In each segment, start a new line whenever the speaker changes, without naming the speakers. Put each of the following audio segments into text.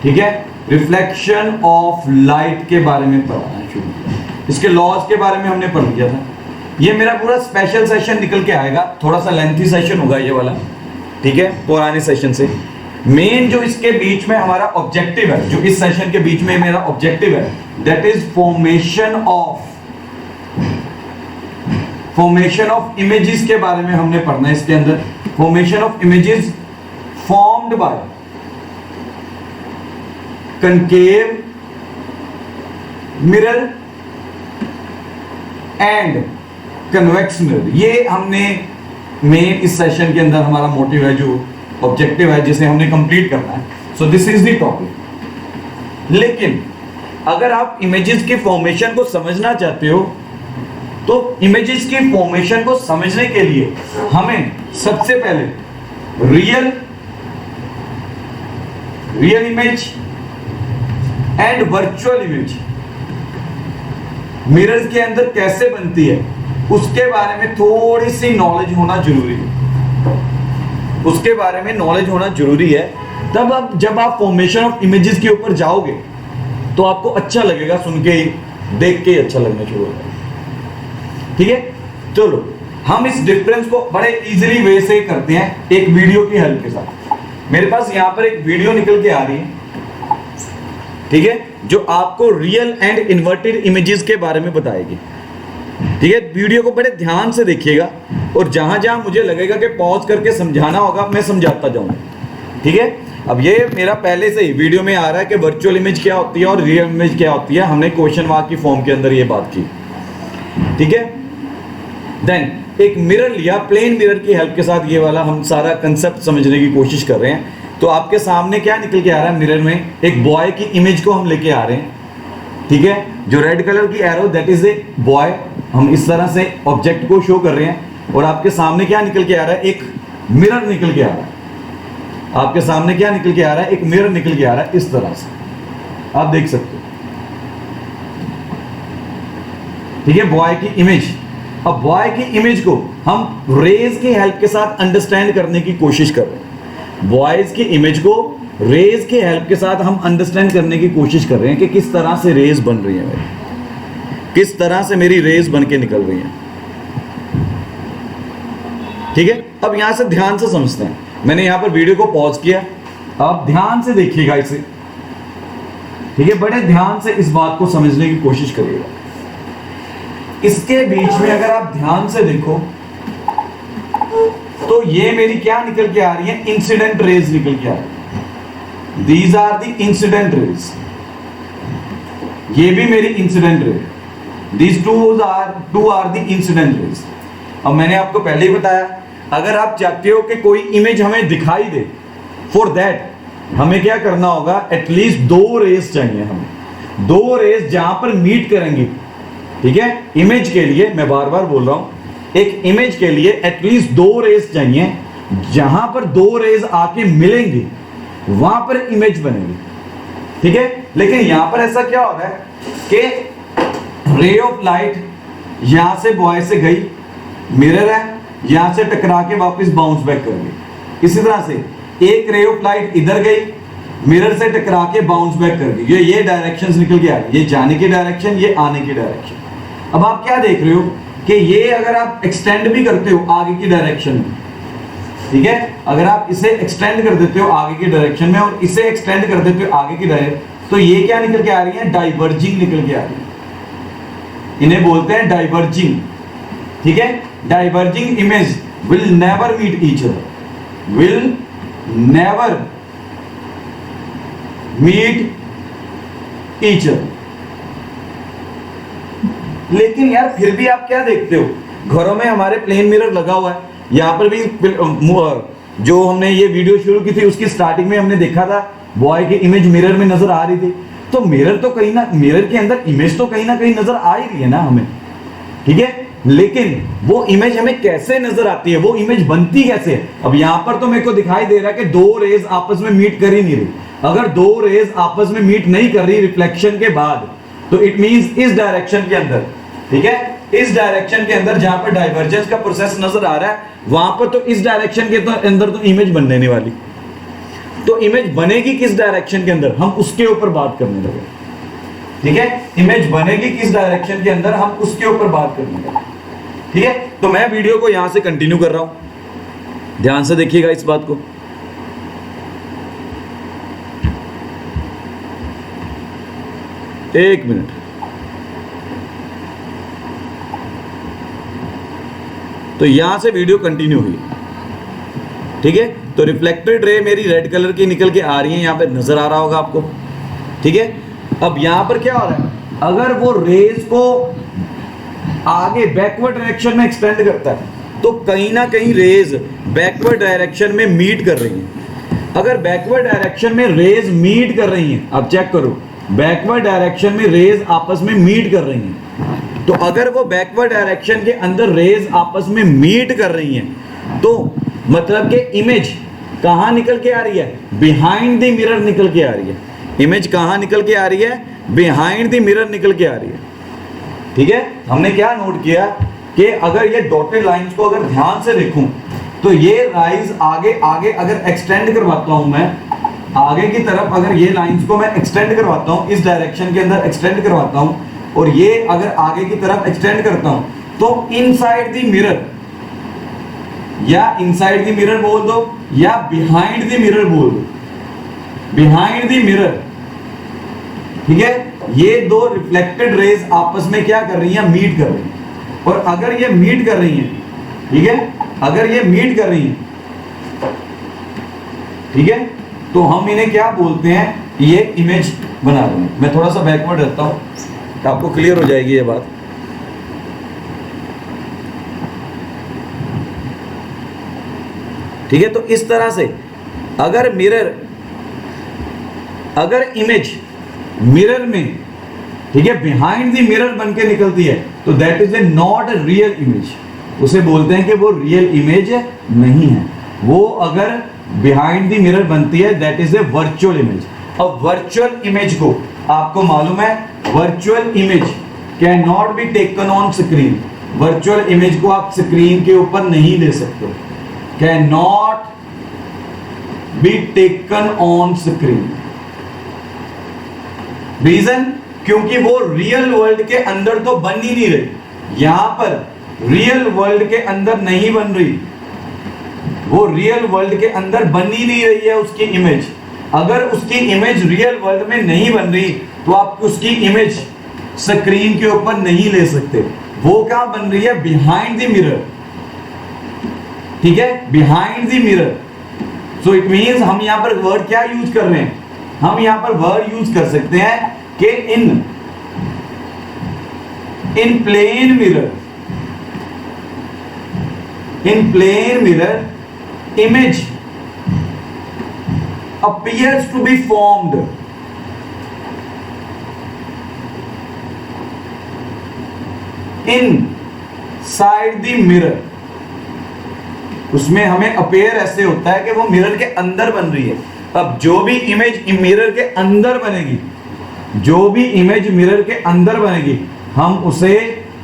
ठीक है, reflection of light के बारे में पढ़ाना शुरू किया। इसके लॉज के बारे में हमने पढ़ लिया था। ये मेरा पूरा स्पेशल सेशन निकल के आएगा, थोड़ा सा लेंथी सेशन होगा ये वाला, ठीक है, पुराने सेशन से। मेन जो इसके बीच में हमारा ऑब्जेक्टिव है, जो इस सेशन के बीच में मेरा ऑब्जेक्टिव है, that is formation of images के बारे में हमने पढ़ना है। इसके अंदर formation of images formed by concave mirror and convex mirror. ये हमने मेन इस सेशन के अंदर हमारा मोटिव है, जो ऑब्जेक्टिव है, जिसे हमने कंप्लीट करना है। सो दिस इज द टॉपिक। लेकिन अगर आप इमेजेस की फॉर्मेशन को समझना चाहते हो, तो इमेजेस की फॉर्मेशन को समझने के लिए हमें सबसे पहले real image and virtual image mirror के अंदर कैसे बनती है, उसके बारे में थोड़ी सी नॉलेज होना जरूरी है। उसके बारे में नॉलेज होना जरूरी है। तब अब जब आप फॉर्मेशन ऑफ इमेजेस के ऊपर जाओगे तो आपको अच्छा लगेगा, सुन के ही, देख के ही अच्छा लगना शुरू होगा। ठीक है, चलो हम इस डिफरेंस को बड़े इजीली वे से करते हैं एक वीडियो की हेल्प के साथ। मेरे पास यहां पर एक वीडियो निकल के आ रही है, ठीक है, जो आपको रियल एंड इन्वर्टेड इमेजेस के बारे में बताएगी। ठीक है, वीडियो को बड़े ध्यान से देखिएगा और जहां जहां मुझे लगेगा कि पॉज करके समझाना होगा, मैं समझाता जाऊंगा। ठीक है, अब ये मेरा पहले से ही वीडियो में आ रहा है कि वर्चुअल इमेज क्या होती है और रियल इमेज क्या होती है। हमने क्वेश्चन मार्क की फॉर्म के अंदर ये बात की। ठीक है, देन एक मिरर लिया, प्लेन मिरर की हेल्प के साथ ये वाला हम सारा कंसेप्ट समझने की कोशिश कर रहे हैं। तो आपके सामने क्या निकल के आ रहा है, मिरर में एक बॉय की इमेज को हम लेके आ रहे हैं। ठीक है, जो रेड कलर की arrow that is a boy, हम इस तरह से ऑब्जेक्ट को शो कर रहे हैं। और आपके सामने क्या निकल के आ रहा है, एक मिरर निकल के आ रहा है। आपके सामने क्या निकल के आ रहा है, एक मिरर निकल के आ रहा है, इस तरह से आप देख सकते हो। ठीक है, बॉय की इमेज। अब बॉय की इमेज को हम रेज की हेल्प के साथ अंडरस्टैंड करने की कोशिश कर रहे हैं। बॉयज की इमेज को रेज की हेल्प के साथ हम अंडरस्टैंड करने की कोशिश कर रहे हैं कि किस तरह से रेज बन रही है, किस तरह से मेरी रेज बन के निकल रही है। ठीक है, अब यहां से ध्यान से समझते हैं। मैंने यहां पर वीडियो को पॉज किया, आप ध्यान से देखिएगा इसे। ठीक है, बड़े ध्यान से इस बात को समझने की कोशिश करिएगा। इसके बीच में अगर आप ध्यान से देखो तो ये मेरी क्या निकल के आ रही है, इंसिडेंट रेज निकल के आ रही है। These are the incident rays, ये भी मेरी incident rays. These two are the incident rays. अब मैंने आपको पहले ही बताया, अगर आप चाहते हो कि कोई इमेज हमें दिखाई दे, फॉर दैट हमें क्या करना होगा, एटलीस्ट दो रेज चाहिए हमें, दो रेज जहां पर मीट करेंगी। ठीक है, इमेज के लिए मैं बार बार बोल रहा हूं, एक इमेज के लिए एटलीस्ट दो रेज चाहिए, जहां पर दो रेज आके मिलेंगी वहां पर इमेज बनेगी। ठीक है, लेकिन यहां पर ऐसा क्या हो रहा है कि रे ऑफ लाइट यहां से बॉय से गई, मिरर है, यहां से टकरा के वापस बाउंस बैक कर गई। इसी तरह से एक रे ऑफ लाइट इधर गई, मिरर से टकरा के बाउंस बैक कर गई। ये डायरेक्शंस निकल के आ रही है, ये जाने की डायरेक्शन, ये आने की डायरेक्शन। अब आप क्या देख रहे हो कि ये अगर आप एक्सटेंड भी करते हो आगे की डायरेक्शन में, ठीक है, अगर आप इसे एक्सटेंड कर देते हो आगे की डायरेक्शन में और इसे एक्सटेंड कर देते हो आगे की डायरेक्शन, तो ये क्या निकल के आ रही है, डाइवर्जिंग निकल के आ रही है। इन्हें बोलते हैं डाइवर्जिंग। ठीक है, diverging image will never meet each other, will never meet each other. लेकिन यार फिर भी आप क्या देखते हो, घरों में हमारे प्लेन मिरर लगा हुआ है। यहां पर भी जो हमने ये वीडियो शुरू की थी उसकी स्टार्टिंग में हमने देखा था बॉय की इमेज मिरर में नजर आ रही थी। तो मिरर तो कहीं ना, मिरर के अंदर इमेज तो कहीं ना कहीं नजर आ ही रही है ना हमें। ठीक है, लेकिन वो इमेज हमें कैसे नजर आती है, वो इमेज बनती कैसे है। अब यहां पर तो मेरे को दिखाई दे रहा है कि दो रेज आपस में मीट कर ही नहीं रही। अगर दो रेज आपस में मीट नहीं कर रही रिफ्लेक्शन के बाद, तो इट मींस इस डायरेक्शन के अंदर, ठीक है, इस डायरेक्शन के अंदर जहां पर डाइवर्जेंस का प्रोसेस नजर आ रहा है, वहां पर तो इस डायरेक्शन के अंदर तो इमेज बन देने वाली। तो इमेज बनेगी किस डायरेक्शन के अंदर, हम उसके ऊपर बात करने लगे। ठीक है, इमेज बनेगी किस डायरेक्शन के अंदर, हम उसके ऊपर बात करने लगे। ठीक है, तो मैं वीडियो को यहां से कंटिन्यू कर रहा हूं, ध्यान से देखिएगा इस बात को। एक मिनट, तो यहां से वीडियो कंटिन्यू हुई। ठीक है, तो रिफ्लेक्टेड रे मेरी रेड कलर की निकल के आ रही है, यहां पे नजर आ रहा होगा आपको। ठीक है, अब यहां पर क्या हो रहा है, अगर वो रेज को आगे बैकवर्ड डायरेक्शन में एक्सटेंड करता है तो कहीं ना कहीं रेज बैकवर्ड डायरेक्शन में मीट कर रही है। अगर बैकवर्ड डायरेक्शन में रेज मीट कर रही हैं, अब चेक करो, बैकवर्ड डायरेक्शन में रेज आपस में मीट कर रही हैं, तो अगर वो बैकवर्ड डायरेक्शन के अंदर रेज आपस में मीट कर रही हैं तो मतलब कि इमेज कहां निकल के आ रही है, बिहाइंड द मिरर निकल के आ रही है। इमेज कहां निकल के आ रही है, बिहाइंड द मिरर निकल के आ रही है। ठीक है, हमने क्या नोट किया कि अगर ये डॉटेड लाइंस को अगर ध्यान से देखूं तो ये राइज आगे आगे अगर एक्सटेंड करवाता हूं मैं आगे की तरफ, अगर ये लाइंस को मैं एक्सटेंड करवाता हूं, इस डायरेक्शन के अंदर एक्सटेंड करवाता हूं और ये अगर आगे की तरफ एक्सटेंड करता हूं तो इनसाइड द मिरर या इनसाइड द मिरर बोल दो या बिहाइंड द मिरर बोल दो, बिहाइंड द मिरर। ठीक है, ये दो रिफ्लेक्टेड रेज आपस में क्या कर रही हैं, मीट कर रही हैं। और अगर ये मीट कर रही हैं, ठीक है, अगर ये मीट कर रही हैं, ठीक है, तो हम इन्हें क्या बोलते हैं, ये इमेज बना रहे हैं। मैं थोड़ा सा बैकवर्ड रहता हूं तो आपको क्लियर हो जाएगी ये बात। ठीक है, तो इस तरह से अगर मिरर, अगर इमेज मिरर में, ठीक है, बिहाइंड द मिरर बन के निकलती है तो that is A not a real image, उसे बोलते हैं कि वो रियल इमेज नहीं है। वो अगर बिहाइंड द मिरर बनती है that is a virtual image. अब वर्चुअल इमेज को आपको मालूम है, virtual image cannot be taken on screen. Virtual image को आप स्क्रीन के ऊपर नहीं ले सकते, cannot be taken on screen. Reason, क्योंकि वो रियल वर्ल्ड के अंदर तो बन ही नहीं रही, यहां पर रियल वर्ल्ड के अंदर नहीं बन रही, वो रियल वर्ल्ड के अंदर बन ही नहीं रही है उसकी इमेज। अगर उसकी इमेज रियल वर्ल्ड में नहीं बन रही तो आप उसकी इमेज स्क्रीन के ऊपर नहीं ले सकते। वो क्या बन रही है, बिहाइंड द मिरर। ठीक है, behind the mirror. So it means हम यहां पर वर्ड क्या यूज कर रहे हैं, हम यहां पर वर्ड यूज कर सकते हैं कि in plane mirror, in plane mirror image appears to be formed inside the mirror। उसमें हमें अपेयर ऐसे होता है कि वो मिरर के अंदर बन रही है। अब जो भी इमेज मिरर के अंदर बनेगी, जो भी इमेज मिरर के अंदर बनेगी, हम उसे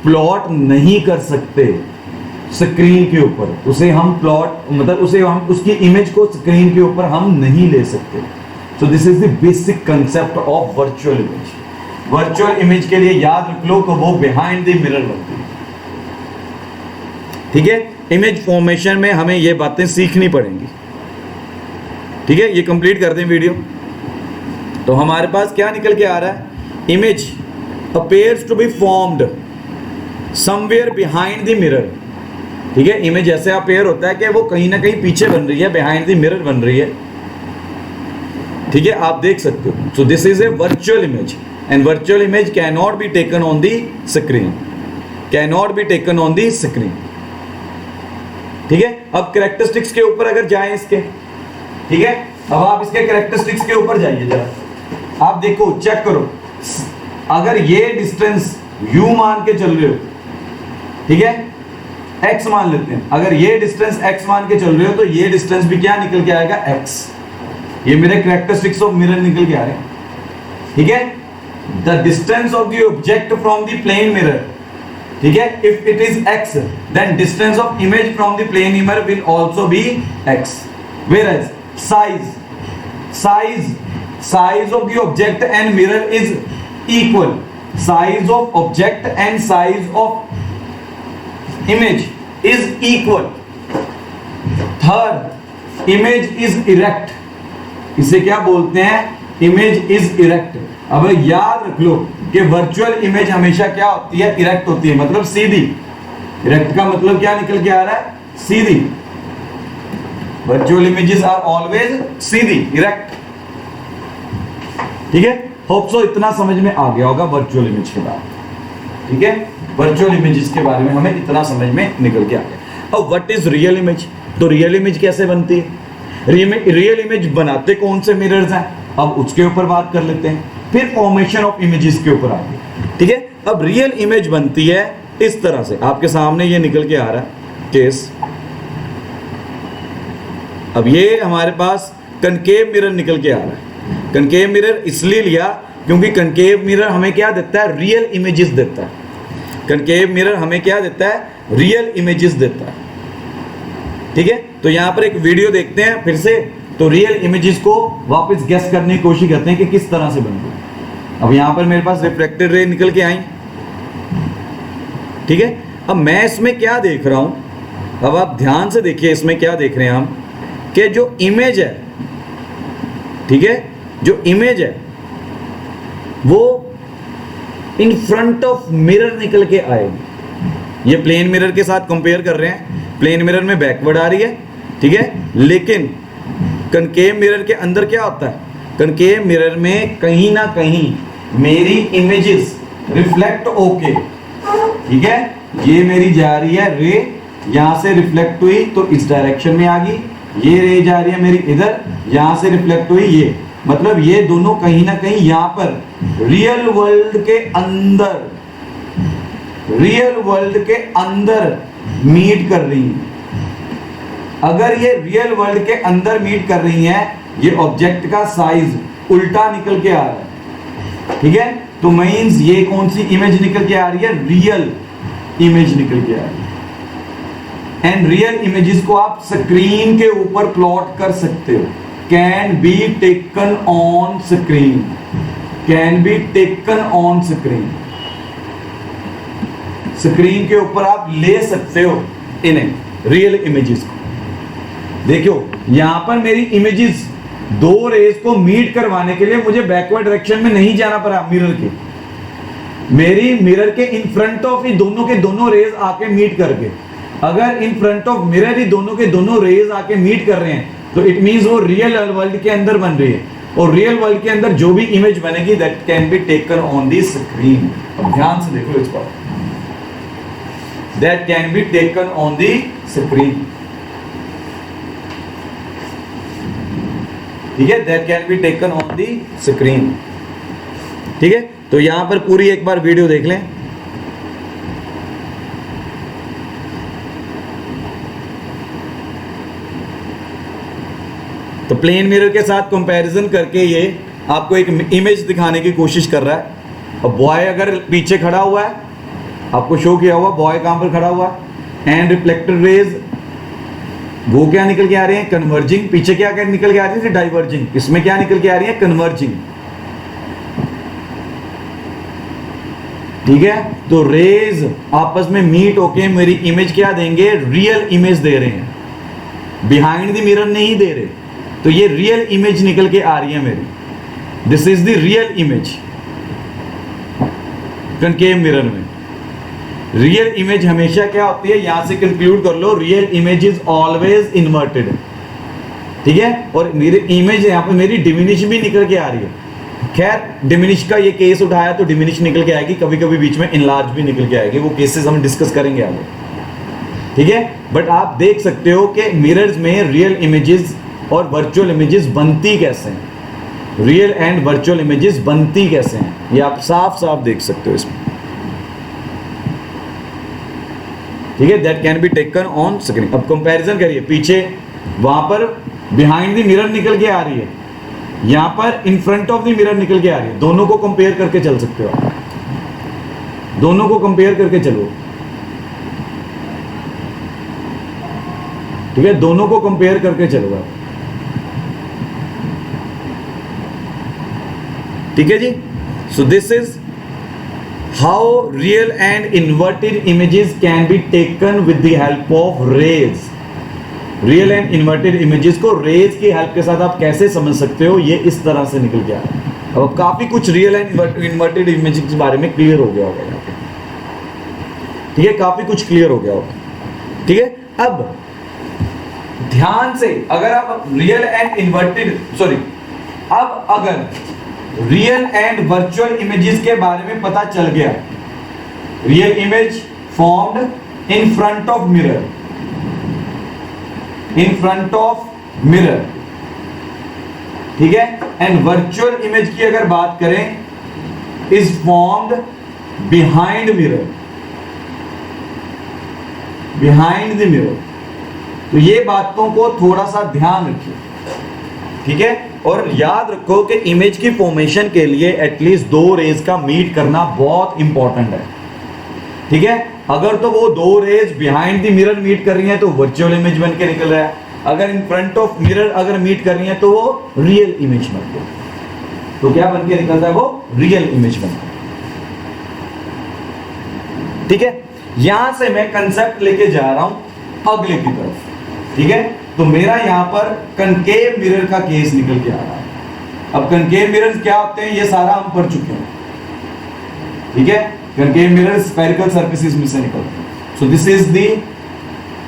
प्लॉट नहीं कर सकते स्क्रीन के ऊपर। उसे हम प्लॉट मतलब उसे हम उसकी इमेज को स्क्रीन के ऊपर हम नहीं ले सकते। सो this is the basic concept of virtual image. Virtual image के लिए याद रख लो कि वो बिहाइंड द मिरर बनती है। ठीक है, इमेज फॉर्मेशन में हमें ये बातें सीखनी पड़ेंगी। ठीक है, ये कंप्लीट कर दें वीडियो। तो हमारे पास क्या निकल के आ रहा है, image appears to be formed somewhere behind the mirror। ठीक है, इमेज ऐसे अपेयर होता है कि वो कहीं ना कहीं पीछे बन रही है, बिहाइंड द मिरर बन रही है। ठीक है, आप देख सकते हो। सो this is a virtual image and virtual image cannot be taken on the screen, can not be taken on the screen. ठीक है, अब कैरेक्टरिस्टिक्स के ऊपर अगर जाएं इसके, ठीक है, अब आप इसके कैरेक्टरिस्टिक्स के ऊपर जाइए जरा। आप देखो, चेक करो, अगर ये डिस्टेंस u मान के चल रहे हो, ठीक है, x मान लेते हैं, अगर ये डिस्टेंस x मान के चल रहे हो तो ये डिस्टेंस भी क्या निकल के आएगा, x। ये मेरे कैरेक्टरिस्टिक्स ऑफ मिरर निकल के आ रहे हैं। ठीक है, the distance of the object from the plane mirror, ठीक है, if it is x then distance of image from the plane mirror will also be x। Whereas size, size of the object and mirror is equal. Size of object and size of image is equal. Third, image is erect. इसे क्या बोलते हैं? Image is erect. अब याद रख लो कि virtual image हमेशा क्या होती है? इरेक्ट होती है, मतलब सीधी. इरेक्ट का मतलब क्या निकल के आ रहा है? सीधी. वर्चुअल इमेजेस आर ऑलवेज सीधी, इरेक्ट. ठीक है, होप सो इतना समझ में आ गया होगा वर्चुअल इमेज के बारे में. ठीक है, वर्चुअल इमेजेस के बारे में हमें इतना समझ में निकल के आ गया. अब व्हाट इज रियल इमेज? तो रियल इमेज कैसे बनती है? रियल इमेज बनाते कौन से मिरर्स हैं? अब उसके ऊपर बात कर लेते हैं, फिर फॉर्मेशन ऑफ इमेजेस के ऊपर आगे. ठीक है, अब रियल इमेज बनती है इस तरह से. आपके सामने ये निकल के आ रहा है केस. अब ये हमारे पास कनकेव मिरर निकल के आ रहा है. कनकेव मिरर इसलिए लिया क्योंकि कनकेव मिरर हमें क्या देता है? रियल इमेजेस देता है. कनकेव मिरर हमें क्या देता है? रियल इमेजेस देता है. ठीक है, तो यहां पर एक वीडियो देखते हैं फिर से. तो रियल इमेजेस को वापस गेस करने की कोशिश करते हैं कि किस तरह से बनती है. अब यहां पर मेरे पास रिफ्लेक्टेड रे निकल के आई. ठीक है, अब मैं इसमें क्या देख रहा हूं? अब आप ध्यान से देखिए इसमें क्या देख रहे हैं हम, कि जो इमेज है, ठीक है, जो इमेज है वो इन फ्रंट ऑफ मिरर निकल के आएगी. ये प्लेन मिरर के साथ कंपेयर कर रहे हैं. प्लेन मिरर में बैकवर्ड आ रही है, ठीक है, लेकिन कनकेव मिरर के अंदर क्या होता है? कनकेव मिरर में कहीं ना कहीं मेरी इमेजेस रिफ्लेक्ट होके, ठीक है, ये मेरी जा रही है रे, यहां से रिफ्लेक्ट हुई तो इस डायरेक्शन में आ गई. ये रे जा रही है मेरी इधर, यहां से रिफ्लेक्ट हुई ये, मतलब ये दोनों कहीं ना कहीं यहां पर रियल वर्ल्ड के अंदर, रियल वर्ल्ड के अंदर मीट कर रही हैं. अगर ये रियल वर्ल्ड के अंदर मीट कर रही हैं, ये ऑब्जेक्ट का साइज उल्टा निकल के आ रहा है. ठीक है, तो मींस ये कौन सी इमेज निकल के आ रही है? रियल इमेज निकल के आ रही है. एंड रियल इमेजेस को आप स्क्रीन के ऊपर प्लॉट कर सकते हो. Can be taken on screen, can be taken on screen. Screen के ऊपर आप ले सकते हो इन्हें, रियल इमेजेस को. देखो यहां पर मेरी इमेजेस दो रेज को मीट करवाने के लिए मुझे बैकवर्ड डायरेक्शन में नहीं जाना पड़ा. मिरर के, मेरी मिरर के इन फ्रंट ऑफ ही दोनों के दोनों रेज आके मीट करके, अगर इन फ्रंट ऑफ मिरर ही दोनों के दोनों रेज आके मीट कर रहे हैं तो इट मींस वो रियल वर्ल्ड के अंदर बन रही है. और रियल वर्ल्ड के अंदर जो भी इमेज बनेगी that can be taken on the screen. अब ध्यान से देखो इसको, that can be taken on the screen. ठीक है, that can be taken on the screen. ठीक है, तो यहां पर पूरी एक बार वीडियो देख लें. तो प्लेन मिरर के साथ कंपैरिजन करके ये आपको एक इमेज दिखाने की कोशिश कर रहा है. और बॉय अगर पीछे खड़ा हुआ है, आपको शो किया हुआ बॉय कहां पर खड़ा हुआ है, एंड रिफ्लेक्टेड रेज वो क्या निकल के आ रहे हैं? कन्वर्जिंग. पीछे क्या निकल के आ रही है? डाइवर्जिंग. इसमें क्या निकल के आ रही है? कन्वर्जिंग. ठीक है, तो रेज आपस में मीट होके मेरी इमेज क्या देंगे? रियल इमेज दे रहे हैं, बिहाइंड द मिरर नहीं दे रहे. तो ये रियल इमेज निकल के आ रही है मेरी. This is the real image. Concave mirror में रियल इमेज हमेशा क्या होती है? यहां से कंक्लूड कर लो, real image is always inverted. ठीक है, और मेरी इमेज यहां पे मेरी डिमिनिश भी निकल के आ रही है. खैर डिमिनिश का ये केस उठाया तो डिमिनिश निकल के आएगी, कभी कभी बीच में इनलार्ज भी निकल के आएगी. वो केसेस हम डिस्कस करेंगे आगे. ठीक है, बट आप देख सकते हो कि मिरर्स में रियल इमेजेस और वर्चुअल इमेजेस बनती कैसे हैं, रियल एंड वर्चुअल इमेजेस बनती कैसे हैं, ये आप साफ साफ देख सकते हो इसमें. ठीक है, that can be taken on screen. अब कंपैरिजन करिए, पीछे वहां पर बिहाइंड द मिरर निकल के आ रही है, यहां पर in front of the mirror निकल के आ रही है. दोनों को कंपेयर करके चल सकते हो, दोनों को कंपेयर करके चलो. ठीक है, दोनों को कंपेयर करके चलो आप. ठीक है जी। So this is how real and inverted images can be taken with the help of rays. Real and inverted images को रेज की हेल्प के साथ आप कैसे समझ सकते हो, ये इस तरह से निकल के आ रहा है। अब काफी कुछ रियल एंड इन्वर्टेड इमेजेस के बारे में क्लियर हो गया होगा, ठीक है, काफी कुछ क्लियर हो गया होगा, ठीक है। अब ध्यान से अगर आप रियल एंड इन्वर्टेड अब अगर रियल एंड वर्चुअल इमेजेस के बारे में पता चल गया, real image formed in front of mirror, in front of mirror, ठीक है, एंड वर्चुअल इमेज की अगर बात करें is formed behind mirror, behind the mirror. तो ये बातों को थोड़ा सा ध्यान रखिए, ठीक है, और याद रखो कि इमेज की फॉर्मेशन के लिए एटलीस्ट दो रेज का मीट करना बहुत इंपॉर्टेंट है, ठीक है। अगर तो वो दो rays behind the mirror meet कर रही हैं तो वर्चुअल इमेज बन के निकल रहा है, अगर इन फ्रंट ऑफ मिरर अगर मीट कर रही हैं तो वो रियल इमेज बन के, तो क्या बन के निकलता है, वो रियल इमेज बन के, ठीक है। यहां से मैं कंसेप्ट लेके जा रहा हूं अगले की तरफ, ठीक है। तो मेरा यहां पर कनकेव मिरर का केस निकल के आ रहा है। अब कनकेव मिरर क्या होते हैं ये सारा हम पढ़ चुके हैं, ठीक है। कनकेव मिरर स्फेरिकल सर्फेसिस में से निकलते हैं। सो this is the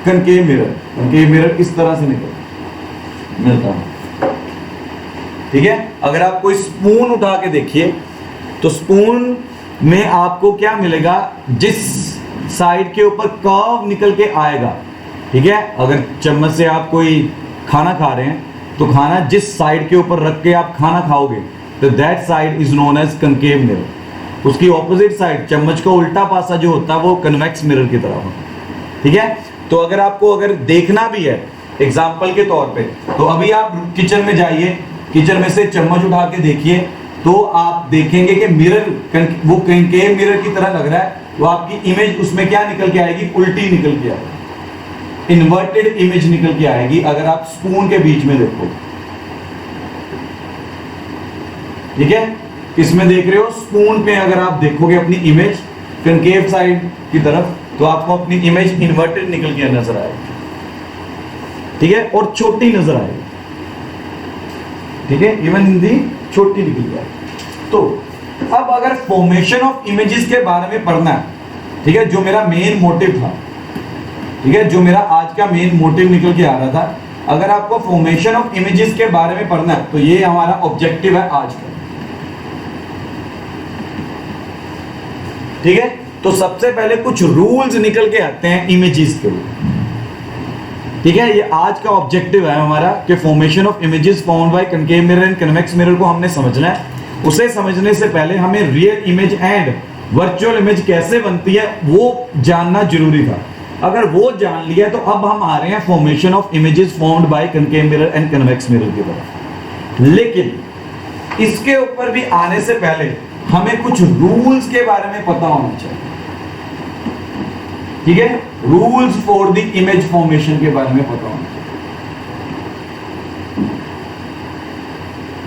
concave mirror. Concave mirror इस तरह से मिलता है, ठीक है। अगर आप कोई स्पून उठा के देखिए तो स्पून में आपको क्या मिलेगा, जिस साइड के ऊपर कर्व निकल के आएगा, ठीक है। अगर चम्मच से आप कोई खाना खा रहे हैं तो खाना जिस साइड के ऊपर रख के आप खाना खाओगे तो that side is known as concave mirror. उसकी ऑपोजिट साइड, चम्मच का उल्टा पासा जो होता है वो कन्वेक्स मिरर की तरह होता है, ठीक है। तो अगर आपको अगर देखना भी है एग्जाम्पल के तौर पे, तो अभी आप किचन में जाइए, किचन में से चम्मच उठा के देखिए तो आप देखेंगे कि मिरर वो कनकेव मिरर की तरह लग रहा है, वो आपकी इमेज उसमें क्या निकल के आएगी, उल्टी निकल के आएगी, इन्वर्टेड इमेज निकल के आएगी अगर आप स्पून के बीच में देखो, ठीक है। इसमें देख रहे हो स्पून पे अगर आप देखोगे अपनी इमेज कनकेव साइड की तरफ तो आपको अपनी इमेज इन्वर्टेड निकल के नजर आएगी, ठीक है, और छोटी नजर आएगी, ठीक है, इवन हिंदी छोटी निकल जाएगी। तो अब अगर फॉर्मेशन ऑफ इमेजेस के बारे में पढ़ना है, ठीक है, जो मेरा मेन मोटिव था, ठीक है, जो मेरा आज का मेन मोटिव निकल के आ रहा था, अगर आपको फॉर्मेशन ऑफ इमेजेस के बारे में पढ़ना है तो ये हमारा ऑब्जेक्टिव है आज का, ठीक है। तो सबसे पहले कुछ रूल्स निकल के आते हैं इमेजेस के लिए, ठीक है। ये आज का ऑब्जेक्टिव है हमारा कि formation of images found by concave mirror and convex mirror को हमने समझना है। उसे समझने से पहले हमें real image and virtual image कैसे बनती है वो जानना जरूरी था। अगर वो जान लिया तो अब हम आ रहे हैं formation of images found by concave mirror and convex mirror की तरफ। लेकिन इसके ऊपर भी आने से पहले हमें कुछ रूल्स के बारे में पता होना चाहिए, ठीक है। Rules for the image formation के बारे में पता होना चाहिए।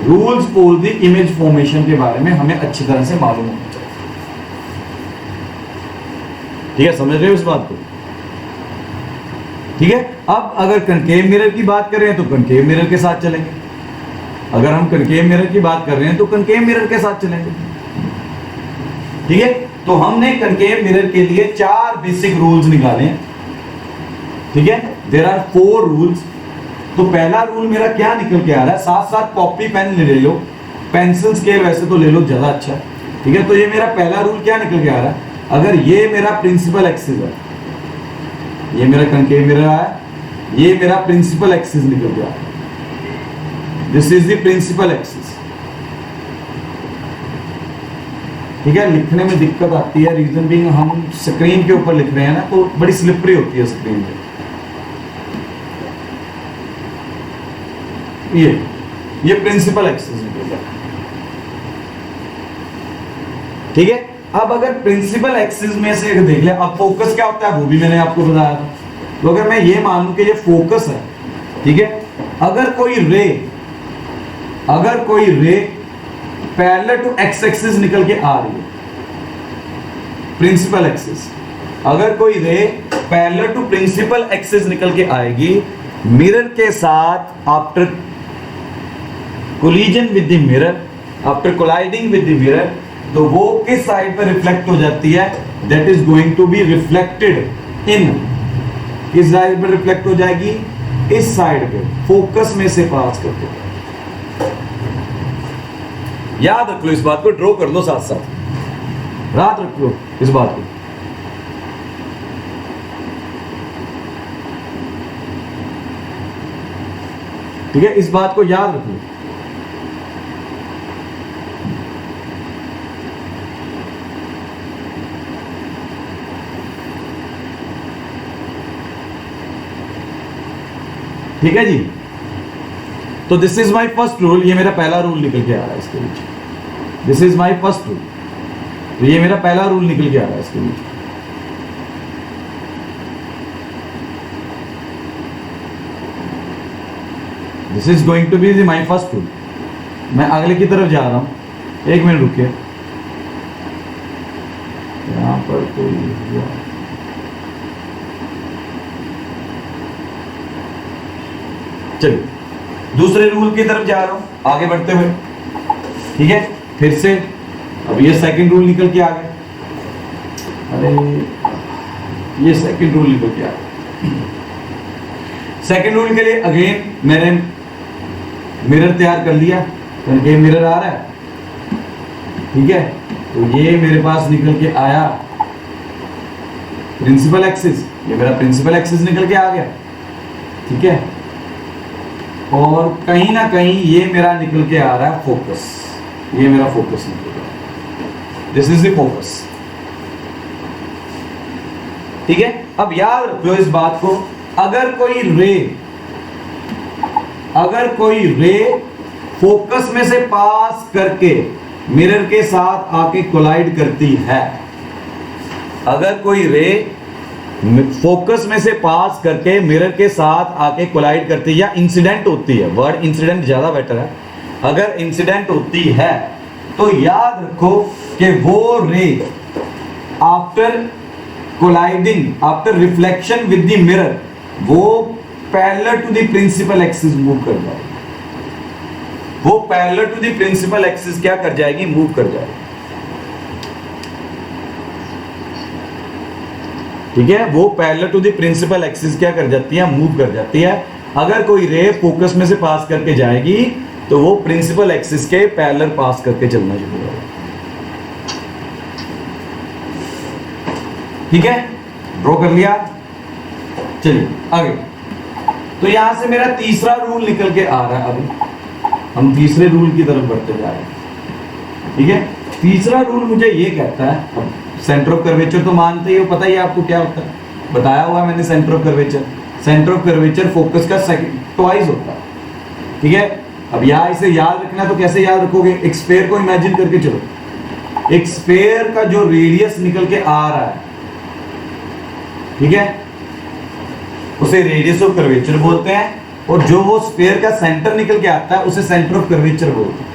Rules for the image formation के बारे में हमें अच्छी तरह से मालूम होना चाहिए, ठीक है। समझ रहे हो इस बात को, ठीक है। अब अगर कनकेव मिरर की बात करें तो कनकेव मिरर के साथ चलेंगे, अगर हम कनकेव मिरर की बात कर रहे हैं तो कनकेव मिरर के साथ चलेंगे, ठीक है। तो हमने कनकेव मिरर के लिए 4 बेसिक रूल्स निकाले हैं, ठीक है। There are 4 rules. तो पहला रूल मेरा क्या निकल के आ रहा है, साथ साथ कॉपी पेन ले लो, पेंसिल स्केल वैसे तो ले लो ज्यादा अच्छा, ठीक है। तो ये मेरा पहला रूल क्या निकल के आ रहा है, अगर ये मेरा प्रिंसिपल एक्सिस है, ये मेरा कनकेव मिरर है, ये मेरा प्रिंसिपल एक्सिस निकल गया, this is the principal axis, ठीक है। लिखने में दिक्कत आती है, रीजन बीइंग हम स्क्रीन के ऊपर लिख रहे हैं ना तो बड़ी स्लिपरी होती है स्क्रीन पे। ये प्रिंसिपल एक्सिस निकल गया, ठीक है। अब अगर प्रिंसिपल एक्सिस में से देख ले, अब फोकस क्या होता है वो भी मैंने आपको बताया था। तो अगर मैं ये मानूं कि ये फोकस है, ठीक है, अगर कोई ray parallel to x axis निकल के आ रही है, प्रिंसिपल एक्सिस, अगर कोई ray parallel to principal axis निकल के आएगी मिरर के साथ, after collision with the mirror, after colliding with the mirror, तो वो किस साइड पर रिफ्लेक्ट हो जाती है, that is going to be reflected in, किस साइड पर रिफ्लेक्ट हो जाएगी, इस साइड पे, फोकस में से पास करके। याद रख लो इस बात को, ड्रॉ कर लो साथ साथ, याद रख लो इस बात को। ठीक है, इस बात को याद रख लो। ठीक है जी, तो this is my first rule, ये मेरा पहला रूल निकल के आ रहा है इसके बीच, this is my first rule, तो ये मेरा पहला रूल निकल के आ रहा है इसके बीच। This is going to be my first rule. मैं अगले की तरफ जा रहा हूं, एक मिनट रुकिए, यहां पर कोई, चलिए दूसरे रूल की तरफ जा रहा हूं आगे बढ़ते हुए। ठीक है, फिर से अब ये सेकंड रूल निकल के आ गया, अरे ये सेकंड रूल निकल के आ गया। सेकंड रूल के लिए अगेन मैंने मिरर तैयार कर लिया, तो ये मिरर आ रहा है, ठीक है, तो ये मेरे पास निकल के आया प्रिंसिपल एक्सिस, ये मेरा प्रिंसिपल एक्सिस निकल के आ गया। ठीक है, और कहीं ना कहीं ये मेरा निकल के आ रहा है फोकस, ये मेरा फोकस निकल रहा है, दिस इज द फोकस। ठीक है, अब याद रखो इस बात को, अगर कोई रे फोकस में से पास करके मिरर के साथ आके कोलाइड करती है, अगर कोई रे फोकस में से पास करके मिरर के साथ आके कोलाइड करती है या इंसिडेंट होती है, वर्ड इंसिडेंट ज्यादा बेटर है, अगर इंसिडेंट होती है तो याद रखो कि वो ray after colliding, after reflection with the mirror, वो parallel to the principal axis move कर जाएगी, वो parallel to the principal axis क्या कर जाएगी, मूव कर जाएगी। ठीक है, वो parallel to the principal axis क्या कर जाती है, मूव कर जाती है। अगर कोई रे फोकस में से पास करके जाएगी तो वो प्रिंसिपल एक्सिस के पैरेलल पास करके चलना शुरू होगा। ठीक है, ड्रॉ कर लिया, चलिए आगे। तो यहां से मेरा तीसरा रूल निकल के आ रहा है, अभी हम तीसरे रूल की तरफ बढ़ते जा रहे हैं। ठीक है, तीसरा रूल मुझे ये कहता है, सेंटर ऑफ कर्वेचर तो मानते ही हो, पता ही आपको क्या होता है, बताया हुआ मैंने centre of curvature. Centre of curvature focus का ट्वाइस होता है। ठीक है, अब यहां इसे याद रखना, तो कैसे याद रखोगे, एक स्फेयर को इमेजिन करके चलो, एक स्फेयर का जो रेडियस निकल के आ रहा है, ठीक है, उसे रेडियस ऑफ कर्वेचर बोलते हैं, और जो वो स्फेयर का सेंटर निकल के आता है उसे सेंटर ऑफ कर्वेचर बोलते हैं।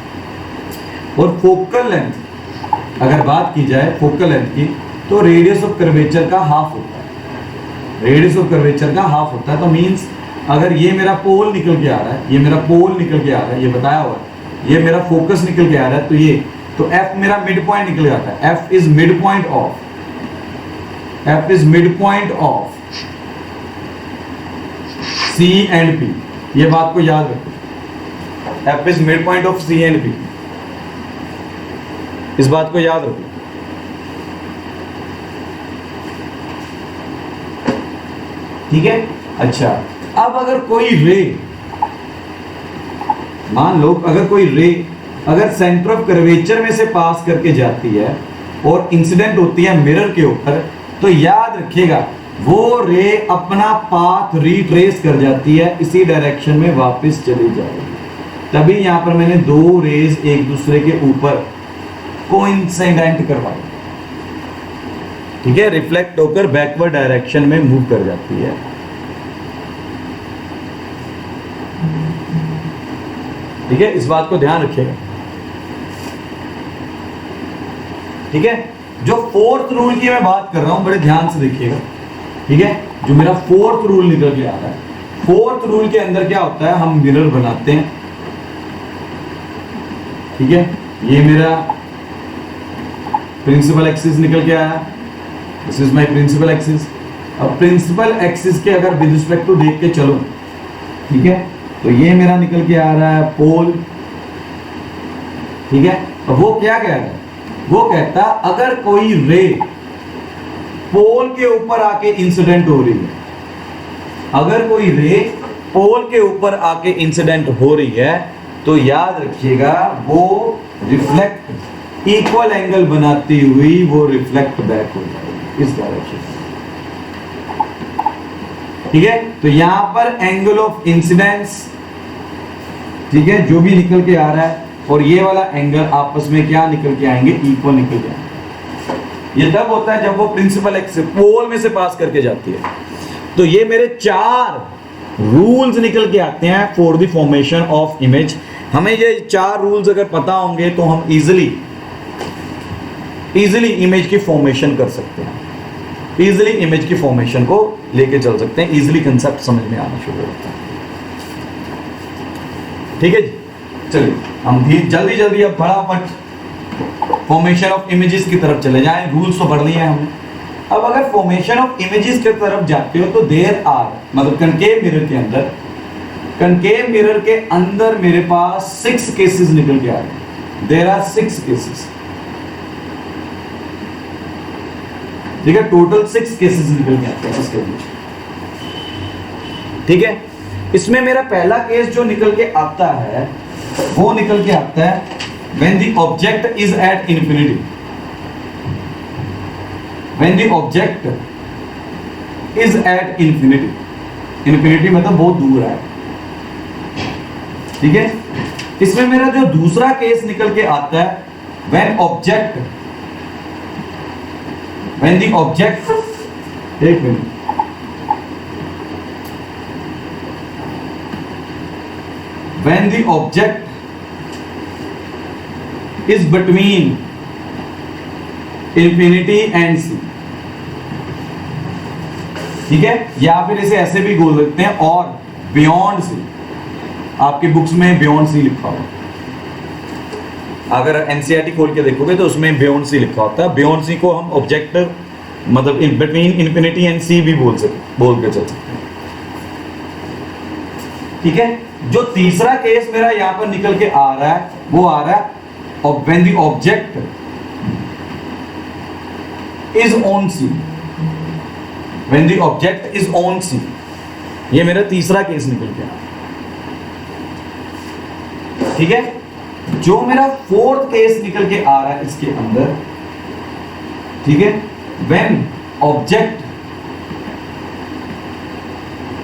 और फोकल लेंथ, अगर बात की जाए फोकल लेंथ की, तो रेडियस ऑफ कर्वेचर का हाफ होता है, रेडियस ऑफ कर्वेचर का हाफ होता है। तो मींस अगर ये मेरा पोल निकल के आ रहा है, ये मेरा पोल निकल के आ रहा है, ये बताया हुआ है, ये मेरा फोकस निकल के आ रहा है, तो ये, तो F मेरा मिड पॉइंट निकल जाता है, F is mid point of, F is mid point of C and P, ये बात को याद रखो, F is mid point of C and P, इस बात को याद रखो। ठीक है, अच्छा, अब अगर कोई रे, मान लो अगर कोई रे अगर सेंटर ऑफ कर्वेचर में से पास करके जाती है और इंसिडेंट होती है मिरर के ऊपर, तो याद रखिएगा वो रे अपना पाथ रिट्रेस कर जाती है, इसी डायरेक्शन में वापस चली जाएगी। तभी यहां पर मैंने दो रेज एक दूसरे के ऊपर कोइंसिडेंट करवाई। ठीक है, रिफ्लेक्ट होकर बैकवर्ड डायरेक्शन में मूव कर जाती है। ठीक है, इस बात को ध्यान रखिएगा। ठीक है। जो फोर्थ रूल की मैं बात कर रहा हूं, बड़े ध्यान से देखिएगा, ठीक है। जो मेरा फोर्थ रूल निकल के आ रहा है, फोर्थ रूल के अंदर क्या होता है, हम मिरर बनाते हैं, ठीक है। ये मेरा प्रिंसिपल एक्सिस निकल के आया, this is my principal axis. अब प्रिंसिपल एक्सिस के अगर विद रिस्पेक्ट टू देख के चलो, ठीक है, तो ये मेरा निकल के आ रहा है पोल, ठीक है। अब वो क्या कह रहा है, वो कहता अगर कोई रे पोल के ऊपर आके इंसिडेंट हो रही है, अगर कोई रे पोल के ऊपर आके इंसिडेंट हो रही है, तो याद रखिएगा वो रिफ्लेक्ट इक्वल एंगल बनाती हुई वो रिफ्लेक्ट बैक हो जाएगी इस डायरेक्शन, ठीक है। तो यहां पर एंगल ऑफ इंसिडेंस, ठीक है, जो भी निकल के आ रहा है, और ये वाला एंगल आपस में क्या निकल के आएंगे, इक्वल निकल के आएंगे। ये तब होता है जब वो प्रिंसिपल एक्सिस पोल में से पास करके जाती है। तो ये मेरे 4 रूल्स निकल के आते हैं for the formation of image. हमें ये 4 रूल्स अगर पता होंगे तो हम इजीली इमेज की फॉर्मेशन कर सकते हैं, इजीली इमेज की फॉर्मेशन को लेके चल सकते हैं, इजीली कंसेप्ट समझ में आना शुरू होता है, ठीक है जी। चलिए हम जल्दी अब फटाफट फॉर्मेशन ऑफ इमेजेस की तरफ चले जाएं। रूल्स तो पढ़ लिए हमने। अब अगर फॉर्मेशन ऑफ इमेजेस की तरफ जाते हो तो देयर आर, मतलब कनकेव मिरर के अंदर, कनकेव मिरर के अंदर मेरे पास 6 केसेस निकल के आ रहे हैं। देयर आर 6 केसेस, ठीक है, टोटल 6 केसेस निकल के आते हैं इसके बीच, ठीक है। इसमें मेरा पहला केस जो निकल के आता है वो निकल के आता है when the object is at infinity, when the object is at infinity, infinity मतलब बहुत दूर है, ठीक है। इसमें मेरा जो दूसरा केस निकल के आता है when the object, एक minute, when the object is between infinity and c, ठीक है। या फिर इसे ऐसे भी बोल सकते हैं और बियॉन्ड सी, आपकी बुक्स में बियॉन्ड सी लिखा हुआ, अगर एनसीईआरटी खोल के देखोगे तो उसमें बियॉन्ड सी लिखा होता है। बियॉन्ड सी को हम ऑब्जेक्ट मतलब इन बिटवीन इन्फिनिटी एंड सी भी बोल के चल सकते हैं, ठीक है। जो तीसरा केस मेरा यहां पर निकल के आ रहा है वो आ रहा है when the object is on C, when the object is on C, ये मेरा तीसरा केस निकल गया, ठीक है। जो मेरा फोर्थ केस निकल के आ रहा है इसके अंदर, ठीक है, when object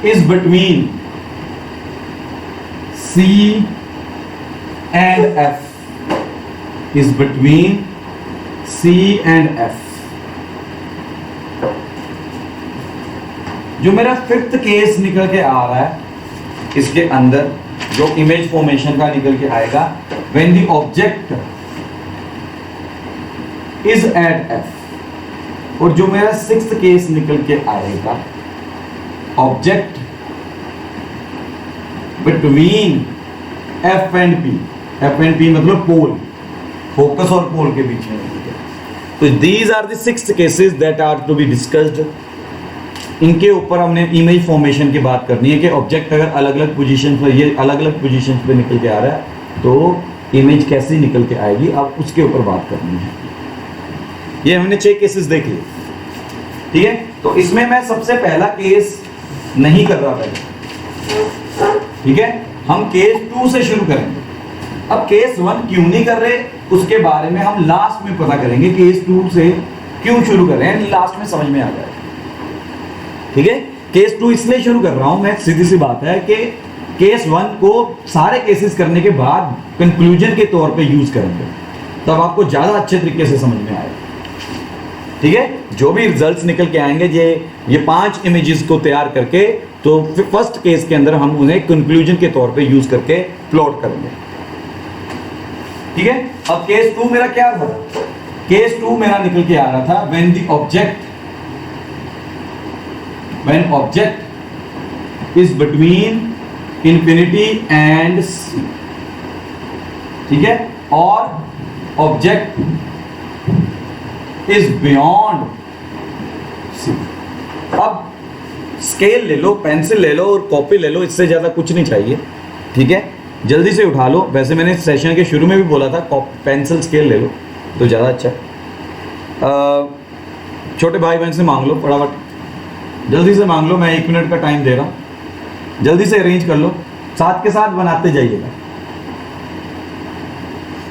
is between C and F, is between C and F। जो मेरा फिफ्थ केस निकल के आ रहा है इसके अंदर, जो इमेज फॉर्मेशन का निकल के आएगा when the object is at F। और जो मेरा सिक्स्थ केस निकल के आएगा object between F and P, F and P मतलब पोल, फोकस और पोल के बीच में। तो these are the 6 cases that are to be discussed. इनके ऊपर हमने इमेज फॉर्मेशन की बात करनी है कि ऑब्जेक्ट अगर अलग अलग पोजीशन पर, ये अलग अलग पोजीशन पे निकल के आ रहा है तो इमेज कैसे निकल के आएगी, अब उसके ऊपर बात करनी है। ये हमने 6 केसेस देख लिए, ठीक है। तो इसमें मैं सबसे पहला केस नहीं कर रहा पहले, ठीक है। हम केस 2 से शुरू करेंगे। अब केस 1 क्यों नहीं कर रहे उसके बारे में हम लास्ट में पता करेंगे, केस 2 से क्यों शुरू कर रहे हैं लास्ट में समझ में आ जाएगा, ठीक है। केस 2 इसलिए शुरू कर रहा हूं मैं, सीधी सी बात है कि केस 1 को सारे केसेस करने के बाद कंक्लूजन के तौर पे यूज करेंगे, तब आपको ज्यादा अच्छे तरीके से समझ में आएगा, ठीक है। जो भी रिजल्ट्स निकल के आएंगे ये 5 इमेजेस को तैयार करके, तो फर्स्ट केस के अंदर हम उन्हें कंक्लूजन के तौर पे यूज करके प्लॉट करेंगे, ठीक है। अब केस 2 मेरा क्या था, केस 2 मेरा निकल के आ रहा था when object is between infinity and C, ठीक है, और ऑब्जेक्ट इज बियॉन्ड सी। अब स्केल ले लो, पेंसिल ले लो और कॉपी ले लो, इससे ज़्यादा कुछ नहीं चाहिए, ठीक है। जल्दी से उठा लो। वैसे मैंने सेशन के शुरू में भी बोला था पेंसिल स्केल ले लो तो ज़्यादा अच्छा। छोटे भाई बहन से मांग लो फटाफट, जल्दी से मांग लो, मैं 1 मिनट का टाइम दे रहा हूँ, जल्दी से अरेंज कर लो, साथ के साथ बनाते जाइएगा,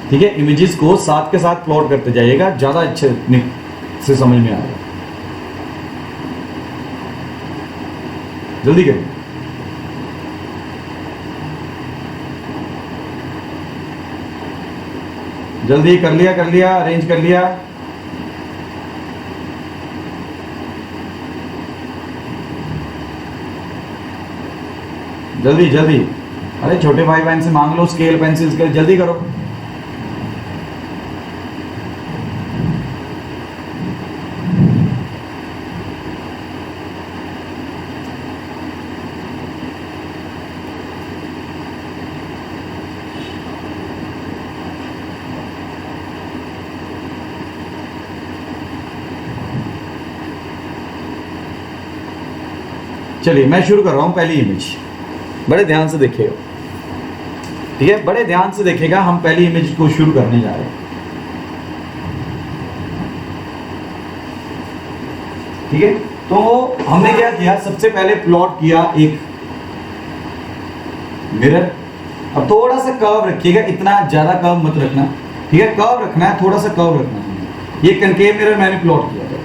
ठीक है। इमेजेस को साथ के साथ प्लॉट करते जाइएगा, ज़्यादा अच्छे से समझ में आएगा। जल्दी करिए। जल्दी कर लिया, अरेंज कर लिया। जल्दी जल्दी, अरे छोटे भाई बहन से मांग लो स्केल पेंसिल स्केल, जल्दी करो। चलिए मैं शुरू कर रहा हूं। पहली इमेज बड़े ध्यान से देखिएगा, ठीक है, बड़े ध्यान से देखिएगा। हम पहली इमेज को शुरू करने जा रहे हैं, ठीक है। तो हमने क्या किया, सबसे पहले प्लॉट किया एक मिरर। अब थोड़ा सा कर्व रखिएगा, इतना ज्यादा कर्व मत रखना, ठीक है, कर्व रखना है, थोड़ा सा कर्व रखना है। ये कनकेव मिरर मैंने प्लॉट किया था,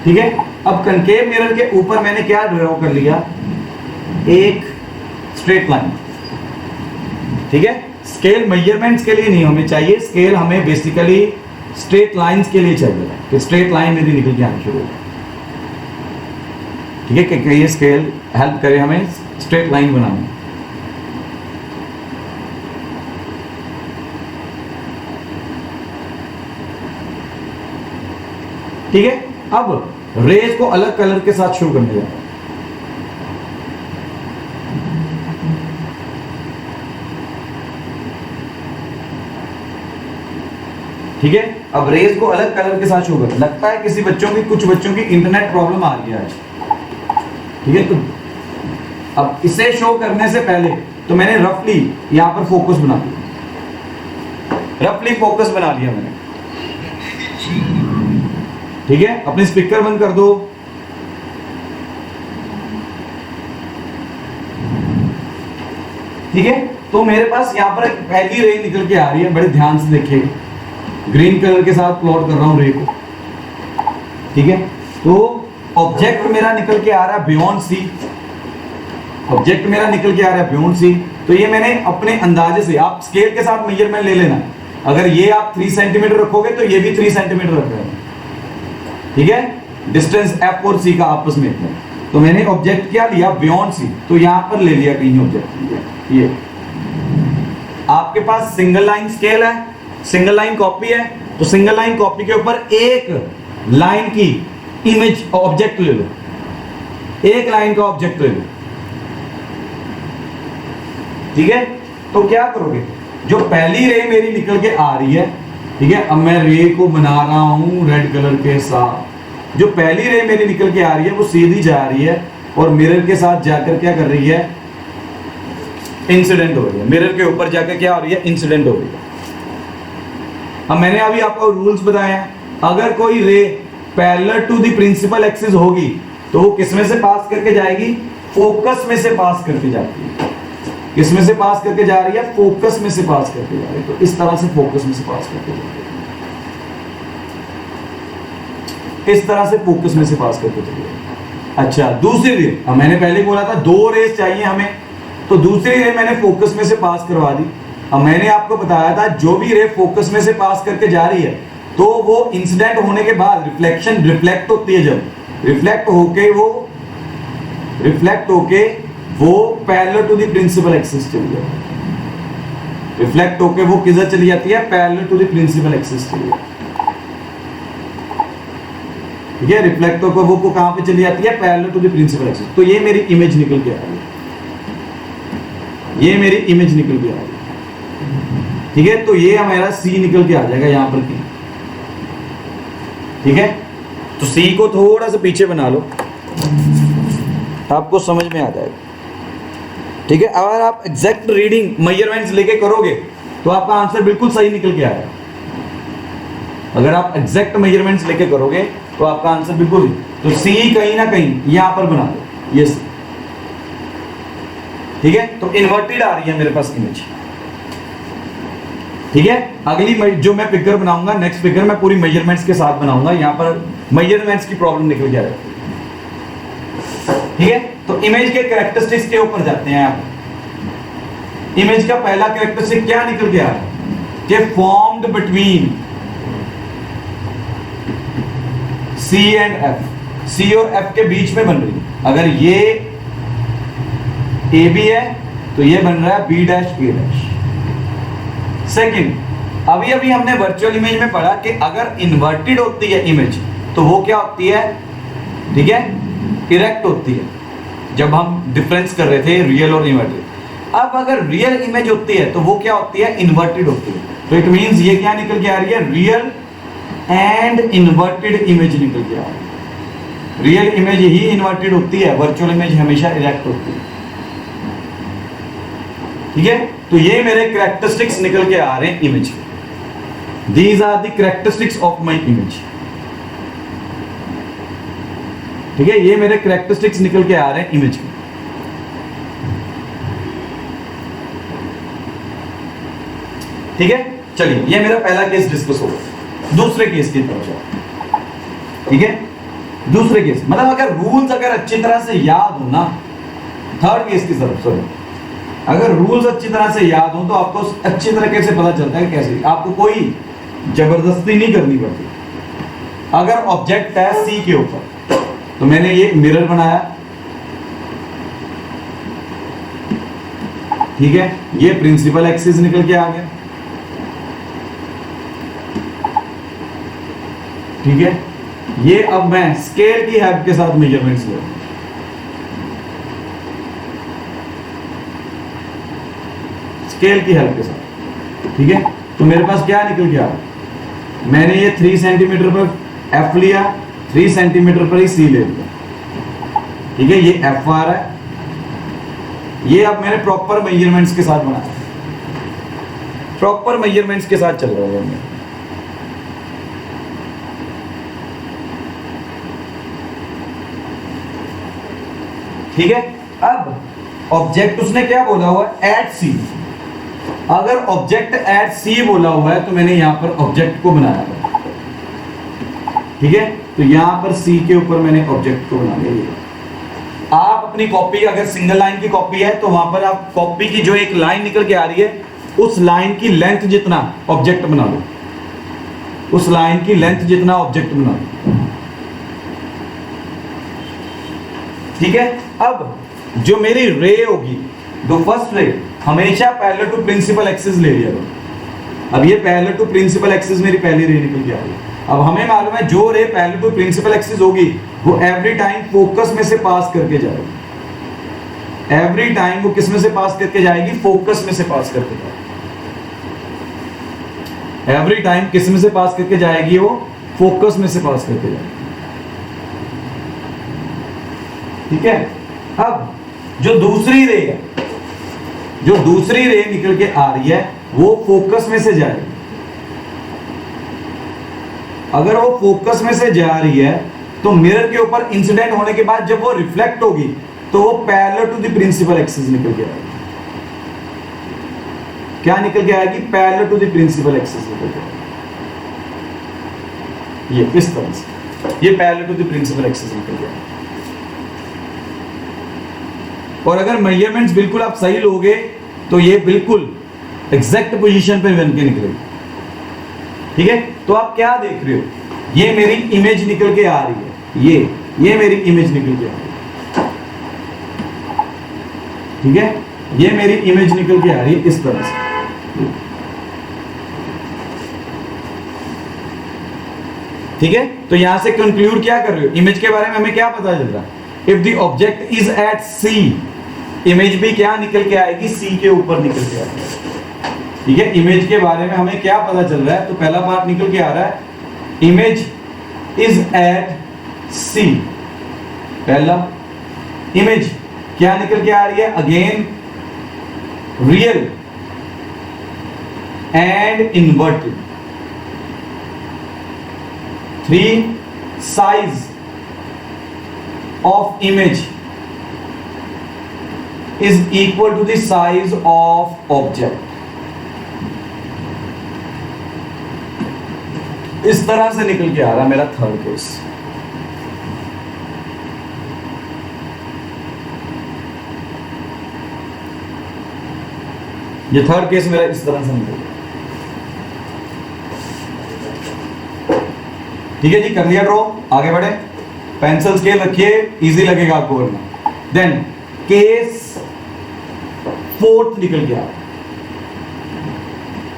ठीक है। अब कनकेव मिरर के ऊपर मैंने क्या ड्रॉ कर लिया, एक स्ट्रेट लाइन, ठीक है। स्केल मेजरमेंट्स के लिए नहीं हमें चाहिए, स्केल हमें बेसिकली स्ट्रेट लाइंस के लिए चाहिए कि स्ट्रेट लाइन मेरी निकल के आनी शुरू हो, ठीक है, कि ये स्केल हेल्प करे हमें स्ट्रेट लाइन बनाने। ठीक है। अब रेज को अलग कलर के साथ शुरू करने जा रहा हूं, ठीक है। अब रेज को अलग कलर के साथ शो कर, लगता है किसी कुछ बच्चों की इंटरनेट प्रॉब्लम आ रही है आज, ठीक है। तो अब इसे शो करने से पहले तो मैंने रफली यहां पर फोकस बना दिया, रफली फोकस बना लिया मैंने, ठीक है। अपने स्पीकर बंद कर दो, ठीक है। तो मेरे पास यहां पर एक पहली रे निकल के आ रही है, बड़े ध्यान से देखिएगा, ग्रीन कलर के साथ प्लॉट कर रहा हूं रे को, ठीक है। तो ऑब्जेक्ट मेरा निकल के आ रहा है बियॉन्ड सी, ऑब्जेक्ट मेरा निकल के आ रहा है बियॉन्ड सी। तो ये मैंने अपने अंदाजे से, आप स्केल के साथ मेजरमेंट ले लेना, अगर ये आप 3 सेंटीमीटर रखोगे तो ये भी 3 सेंटीमीटर रख रहे हैं, ठीक है। डिस्टेंस F और C का आपस में इतना, तो मैंने ऑब्जेक्ट क्या लिया बियॉन्ड सी, तो यहां पर ले लिया कहीं ऑब्जेक्ट। ये आपके पास सिंगल लाइन स्केल है, सिंगल लाइन कॉपी है, तो सिंगल लाइन कॉपी के ऊपर एक लाइन की इमेज ऑब्जेक्ट ले लो, एक लाइन का ऑब्जेक्ट ले लो, ठीक है। तो क्या करोगे, जो पहली रे मेरी निकल के आ रही है, ठीक है। अब मैं रे को बना रहा हूं रेड कलर के साथ, जो पहली रे मेरी निकल के आ रही है वो सीधी जा रही है और मिरर के साथ जाकर क्या कर रही है, इंसिडेंट हो रही है, मिरर के ऊपर जाकर क्या हो रही है, इंसिडेंट हो रही है। अब मैंने अभी आपको रूल्स बताया, अगर कोई ray parallel to the principal axis होगी तो वो किसमें से पास करके जाएगी, फोकस में से पास करके जाती है। किसमें से पास करके जा रही है, फोकस में से पास करके जा रही है। तो इस तरह से फोकस में से पास करके जा रही है, इस तरह से फोकस में से पास करके चली है। अच्छा, दूसरी रे, अब मैंने पहले बोला था 2 रेस चाहिए हमें, तो दूसरी रे मैंने फोकस में से पास करवा दी। अब मैंने आपको बताया था जो भी रे फोकस में से पास करके जा रही है तो वो इंसिडेंट होने के बाद रिफ्लेक्शन, रिफ्लेक्ट होती है, जब रिफ्लेक्ट होके वो parallel to the principal axis चली जाए, रिफ्लेक्ट होके वो किधर चली जाती है, parallel to the principal axis चली जाती है। ठीक है, रिफ्लेक्ट होकर वो कहां पे चली जाती है, parallel to the principal axis. तो ये मेरी इमेज निकल के आ रही है, ये मेरी इमेज निकल के आ रही है। ठीक है, तो ये हमारा सी निकल के आ जाएगा यहां पर कहीं। ठीक है, तो सी को थोड़ा सा पीछे बना लो, आपको समझ में आ जाएगा। ठीक है, अगर आप एग्जैक्ट रीडिंग मेजरमेंट्स लेके करोगे तो आपका आंसर बिल्कुल सही निकल के आएगा। अगर आप एग्जैक्ट मेजरमेंट्स लेके करोगे तो आपका आंसर बिल्कुल, तो सी कहीं ना कहीं यहां पर बना दो, ये सी। ठीक है, तो इन्वर्टेड आ रही है मेरे पास इमेज। ठीक है, अगली जो मैं फिगर बनाऊंगा, नेक्स्ट फिगर मैं पूरी मेजरमेंट्स के साथ बनाऊंगा, यहां पर मेजरमेंट्स की प्रॉब्लम निकल के आ जाती है। ठीक है, तो इमेज के कैरेक्टरिस्टिक्स के ऊपर जाते हैं आप। इमेज का पहला कैरेक्टरिस्टिक क्या निकल के आ रहा है कि formed between C and F, C और एफ के बीच में बन रही है। अगर ये ए बी है तो ये बन रहा है बी डैश ए डैश। सेकंड, अभी अभी हमने वर्चुअल इमेज में पढ़ा कि अगर इन्वर्टेड होती है इमेज तो वो क्या होती है, ठीक है, इरेक्ट होती है, जब हम डिफरेंस कर रहे थे रियल और इन्वर्टेड। अब अगर रियल इमेज होती है तो वो क्या होती है, इन्वर्टेड होती है। तो इट मींस ये क्या निकल के आ रही है, रियल एंड इन्वर्टेड इमेज निकल के आ रही है। रियल इमेज ही इन्वर्टेड होती है, वर्चुअल इमेज हमेशा इरेक्ट होती है। ठीक है, तो ये मेरे कैरेक्टरिस्टिक्स निकल के आ रहे हैं इमेज के। These are the characteristics of my image. ठीक है, ये मेरे कैरेक्टरिस्टिक्स निकल के आ रहे हैं इमेज के। ठीक है, चलिए ये मेरा पहला केस डिस्कस हो गया। दूसरे केस की तरफ जाओ। ठीक है, दूसरे केस मतलब अगर रूल्स अगर अच्छी तरह से याद हो ना, थर्ड केस की तरफ, सॉरी, अगर रूल्स अच्छी तरह से याद हो तो आपको अच्छी तरीके से पता चलता है कैसे, आपको कोई जबरदस्ती नहीं करनी पड़ती। अगर ऑब्जेक्ट है सी के ऊपर तो मैंने ये मिरर बनाया, ठीक है, ये प्रिंसिपल एक्सिस निकल के आ गया। ठीक है, ये अब मैं स्केल की हेल्प के साथ मेजरमेंट्स ले रहा हूं। स्केल की हेल्प के साथ। ठीक है, तो मेरे पास क्या निकल गया, मैंने ये 3 सेंटीमीटर पर एफ लिया, 3 सेंटीमीटर पर ही सी ले लिया। ठीक है, ये एफ आ रहा है, ये अब मैंने प्रॉपर मेजरमेंट्स के साथ बनाया, प्रॉपर मेजरमेंट्स के साथ चल रहा है। ठीक है, अब ऑब्जेक्ट उसने क्या बोला हुआ है, एट सी। अगर ऑब्जेक्ट एट सी बोला हुआ है तो मैंने यहां पर ऑब्जेक्ट को बनाया है। ठीक है, तो यहां पर सी के ऊपर मैंने ऑब्जेक्ट को बना लिया। आप अपनी कॉपी, अगर सिंगल लाइन की कॉपी है तो वहां पर आप कॉपी की जो एक लाइन निकल के आ रही है उस लाइन की लेंथ जितना ऑब्जेक्ट बना लो, उस लाइन की लेंथ जितना ऑब्जेक्ट बना लो। ठीक है, अब जो मेरी रे होगी, जो फर्स्ट रे हमेशा पैरेलल टू प्रिंसिपल एक्सिस ले लिया। अब ये पैरेलल टू प्रिंसिपल एक्सिस मेरी पहली रे निकल के आ रही है। अब हमें मालूम है जो रे पैरेलल टू प्रिंसिपल एक्सिस होगी वो एवरी टाइम फोकस में से पास करके जाएगी। एवरी टाइम वो किस में से पास करके जाएगी, फोकस में से पास करके जाएगी। एवरी टाइम किस में से पास करके जाएगी, वो फोकस में से पास करके जाएगी। ठीक है, अब जो दूसरी रे है, जो दूसरी रे निकल के आ रही है वो फोकस में से जाएगी। अगर वो फोकस में से जा रही है तो मिरर के ऊपर इंसिडेंट होने के बाद जब वो रिफ्लेक्ट होगी तो वो parallel to the principal axis निकल के आएगी। क्या निकल के आएगी, parallel to the principal axis निकल के आएगी। ये इस तरह से, ये parallel to the principal axis निकल के आएगी। और अगर मेजरमेंट्स बिल्कुल आप सही लोगे तो ये बिल्कुल एग्जैक्ट पोजीशन पे बन के निकलेगी। ठीक है, तो आप क्या देख रहे हो, ये मेरी इमेज निकल के आ रही है, ये मेरी इमेज निकल के आ रही है। ठीक है, ये मेरी इमेज निकल के आ रही है इस तरह से। ठीक है, तो यहां से कंक्लूड क्या कर रहे हो, इमेज के बारे में हमें क्या पता चल रहा है, if the object is at C, image भी क्या निकल के आएगी, सी के ऊपर निकल के आएगी। ठीक है, इमेज के बारे में हमें क्या पता चल रहा है, तो पहला पार्ट निकल के आ रहा है, इमेज इज एट सी। पहला इमेज क्या निकल के आ रही है, again real and inverted. 3, size of image is equal to the size of object। इस तरह से निकल के आ रहा है मेरा थर्ड केस। ये थर्ड केस मेरा इस तरह से निकल गया। ठीक है जी, कर लिया ड्रॉ, आगे बढ़े, पेंसिल स्केल रखिए, इजी लगेगा आपको करना। देन केस फोर्थ निकल के आ रहा है।